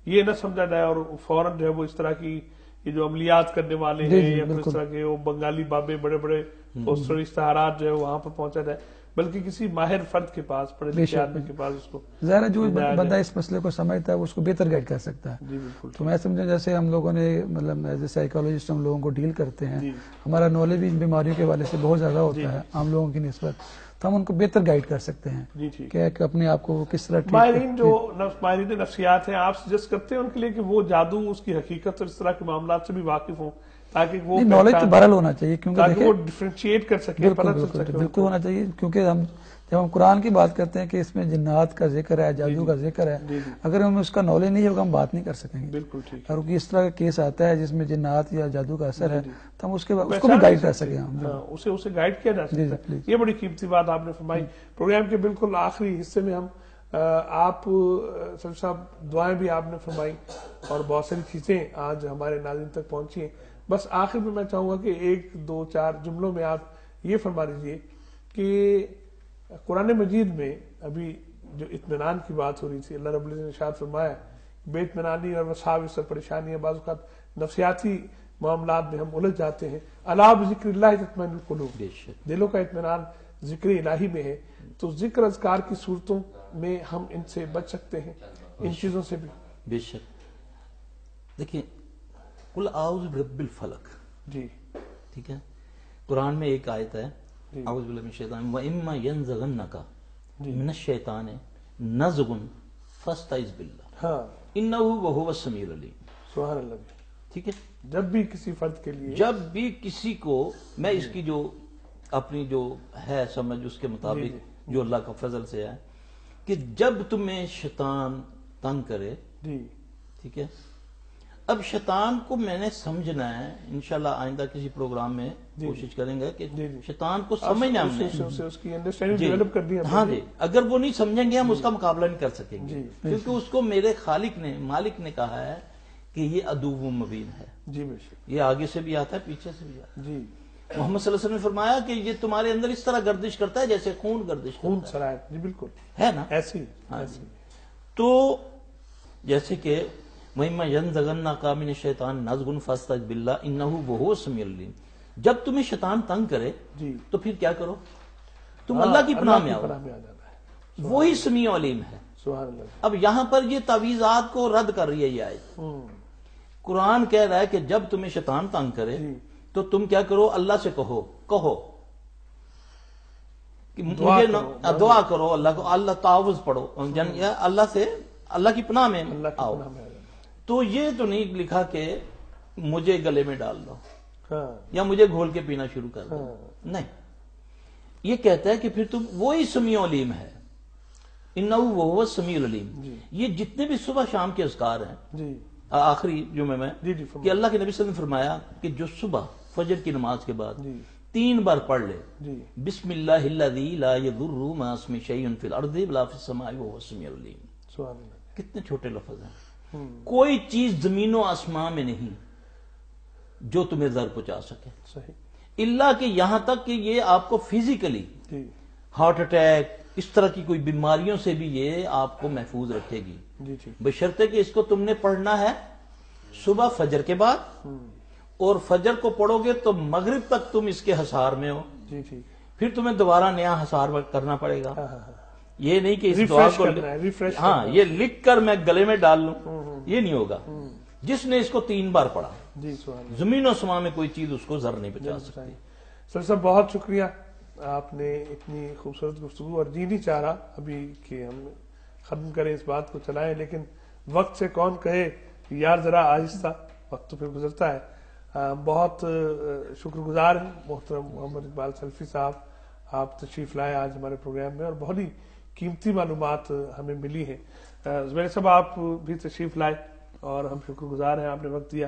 یہ نہ سمجھا جائے اور فوراً جو ہے وہ اس طرح کی یہ جو عملیات کرنے والے ہیں یا پھر اس طرح کے وہ بنگالی بابے بڑے بڑے پوسٹر اشتہارات جو ہے وہاں پر پہنچا جائے، بلکہ کسی ماہر فرد کے پاس، پڑھے لکھے آدمی کے پاس اس کو ظاہر جو بندہ اس مسئلے کو سمجھتا ہے وہ اس کو بہتر گائیڈ کر سکتا ہے. جی بالکل. تو میں سمجھا جیسے ہم لوگوں نے مطلب ایز اے سائیکالوجسٹ ہم لوگوں کو ڈیل کرتے ہیں، ہمارا نالج بھی ان بیماریوں کے حوالے سے بہت زیادہ ہوتا ہے عام لوگوں کی نسبت، تو ہم ان کو بہتر گائیڈ کر سکتے ہیں کہ اپنے آپ کو کس طرح. ماہرین جو ماہرین نفسیات ہیں آپ سجیسٹ کرتے ہیں ان کے لیے کہ وہ جادو، اس کی حقیقت اور اس طرح کے معاملات سے بھی واقف ہوں تاکہ وہ نالج تو بہرحال ہونا چاہیے، کیونکہ وہ ڈفرینشیٹ کر سکے، بالکل ہونا چاہیے. کیونکہ جب ہم قرآن کی بات کرتے ہیں کہ اس میں جنات کا ذکر ہے، جادو کا ذکر ہے، اگر ہمیں اس کا نالج نہیں ہوگا ہم بات نہیں کر سکیں گے. بالکل ٹھیک. اور اس طرح کا کیس آتا ہے جس میں جنات یا جادو کا اثر ہے تو ہم اس کو بھی گائیڈ کر سکیں، اسے گائیڈ کیا جا سکتا ہے. یہ بڑی قیمتی بات آپ نے فرمائی. پروگرام کے بالکل آخری حصے میں ہم آپ سلفی صاحب دعائیں بھی آپ نے فرمائی اور بہت ساری چیزیں آج ہمارے ناظرین تک پہنچی ہیں. بس آخر میں چاہوں گا کہ 1 2 4 جملوں میں آپ یہ فرما دیجئے کہ قرآن مجید میں ابھی جو اطمینان کی بات ہو رہی تھی، اللہ رب العزت نے ارشاد فرمایا بے اطمینانی اور وساوس اور پریشانی، بعض اوقات نفسیاتی معاملات میں ہم الجھ جاتے ہیں. الا بذکر اللہ تطمئن القلوب، دلوں کا اطمینان ذکر الہی میں ہے. تو ذکر اذکار کی صورتوں میں ہم ان سے بچ سکتے ہیں، ان چیزوں سے بھی. بے شک. دیکھیں قل اعوذ برب الفلق، جی ٹھیک ہے، قرآن میں ایک آیت ہے اعوذ باللہ من الشیطان وَإِمَّا يَنزَغَنَّكَ مِنَ الشَّيْطَانِ نَزْغٌ فَاسْتَعِذْ بِاللَّهِ إِنَّهُ وَهُوَ السَّمِيعُ الْعَلِيمُ. سبحان اللہ. ٹھیک ہے، جب بھی کسی فرد کے لیے، جب بھی کسی کو، میں اس کی جو اپنی جو ہے سمجھ اس کے مطابق جو اللہ کا فضل سے ہے کہ جب تمہیں شیطان تنگ کرے، ٹھیک ہے، اب شیطان کو میں نے سمجھنا ہے. انشاءاللہ آئندہ کسی پروگرام میں کوشش کریں گے کہ شیطان کو سمجھنا ہم نے، اس کی انڈرسٹینڈنگ ڈیولپ کر دی. ہاں جی، اگر وہ نہیں سمجھیں گے ہم اس کا مقابلہ نہیں کر سکیں گے، کیونکہ اس کو میرے خالق نے، مالک نے کہا ہے کہ یہ عدو مبین ہے. جی بے شک. یہ آگے سے بھی آتا ہے، پیچھے سے بھی آتا ہے. جی محمد صلی اللہ علیہ وسلم نے فرمایا کہ یہ تمہارے اندر اس طرح گردش کرتا ہے جیسے خون گردش خون کرتا سرائے. جی بالکل ہے نا، ایسی. تو جیسے کہ وَإِمَّا يَنزَغَنَّكَ مِنَ الشَّيْطَانِ نَزْغٌ فَاسْتَعِذْ بِاللَّهِ إِنَّهُ وَهُوَ السَّمِيعُ الْعَلِيمُ. جب تمہیں شیطان تنگ کرے تو پھر کیا کرو؟ تم اللہ کی پناہ میں آؤ، وہی سمیع علیم ہے. سبحان اللہ. اب یہاں پر یہ تعویذات کو رد کر رہی ہے یہ آیت. قرآن کہہ رہا ہے کہ جب تمہیں شیطان تنگ کرے تو تم کیا کرو؟ اللہ سے کہو کہ مجھے دعا کرو اللہ کو، اللہ تعوذ پڑھو، اللہ سے، اللہ کی پناہ میں آؤ. تو یہ تو نہیں لکھا کہ مجھے گلے میں ڈال دو یا مجھے گھول کے پینا شروع کر دو، نہیں. یہ کہتا ہے کہ پھر تم وہی سمیع علیم ہے، انہ وہو السمیع العلیم. یہ جتنے بھی صبح شام کے اذکار ہیں، آخری جمعے میں کہ اللہ کے نبی صلی اللہ علیہ وسلم نے فرمایا کہ جو صبح فجر کی نماز کے بعد 3 بار پڑھ لے بسم اللہ الذی لا یضر مع اسمہ شیء فی الارض ولا فی السماء وہو السمیع العلیم. کتنے چھوٹے لفظ ہیں. کوئی چیز زمین و آسمان میں نہیں جو تمہیں ضرر پہنچا سکے، اللہ کہ یہاں تک کہ یہ آپ کو فزیکلی ہارٹ اٹیک اس طرح کی کوئی بیماریوں سے بھی یہ آپ کو محفوظ رکھے گی، بشرطے کہ اس کو تم نے پڑھنا ہے صبح فجر کے بعد، اور فجر کو پڑھو گے تو مغرب تک تم اس کے حصار میں ہو. پھر تمہیں دوبارہ نیا حصار کرنا پڑے گا. یہ نہیں کہ اس دعا کو ہاں یہ لکھ کر میں گلے میں ڈال لوں، یہ نہیں ہوگا. جس نے اس کو 3 بار پڑھا زمین و سما میں کوئی چیز اس کو ضرر نہیں پہنچا سکتی. سر صاحب بہت شکریہ، آپ نے اتنی خوبصورت گفتگو، اور جی نہیں چاہ رہا ابھی کہ ہم ختم کریں اس بات کو چلائیں، لیکن وقت سے کون کہے یار ذرا آہستہ، وقت تو پھر گزرتا ہے. بہت شکر گزار ہیں محترم محمد اقبال سلفی صاحب، آپ تشریف لائے آج ہمارے پروگرام میں اور بہت ہی قیمتی معلومات ہمیں ملی ہیں. زبیر صاحب آپ بھی تشریف لائے اور ہم شکر گزار ہیں، آپ نے وقت دیا.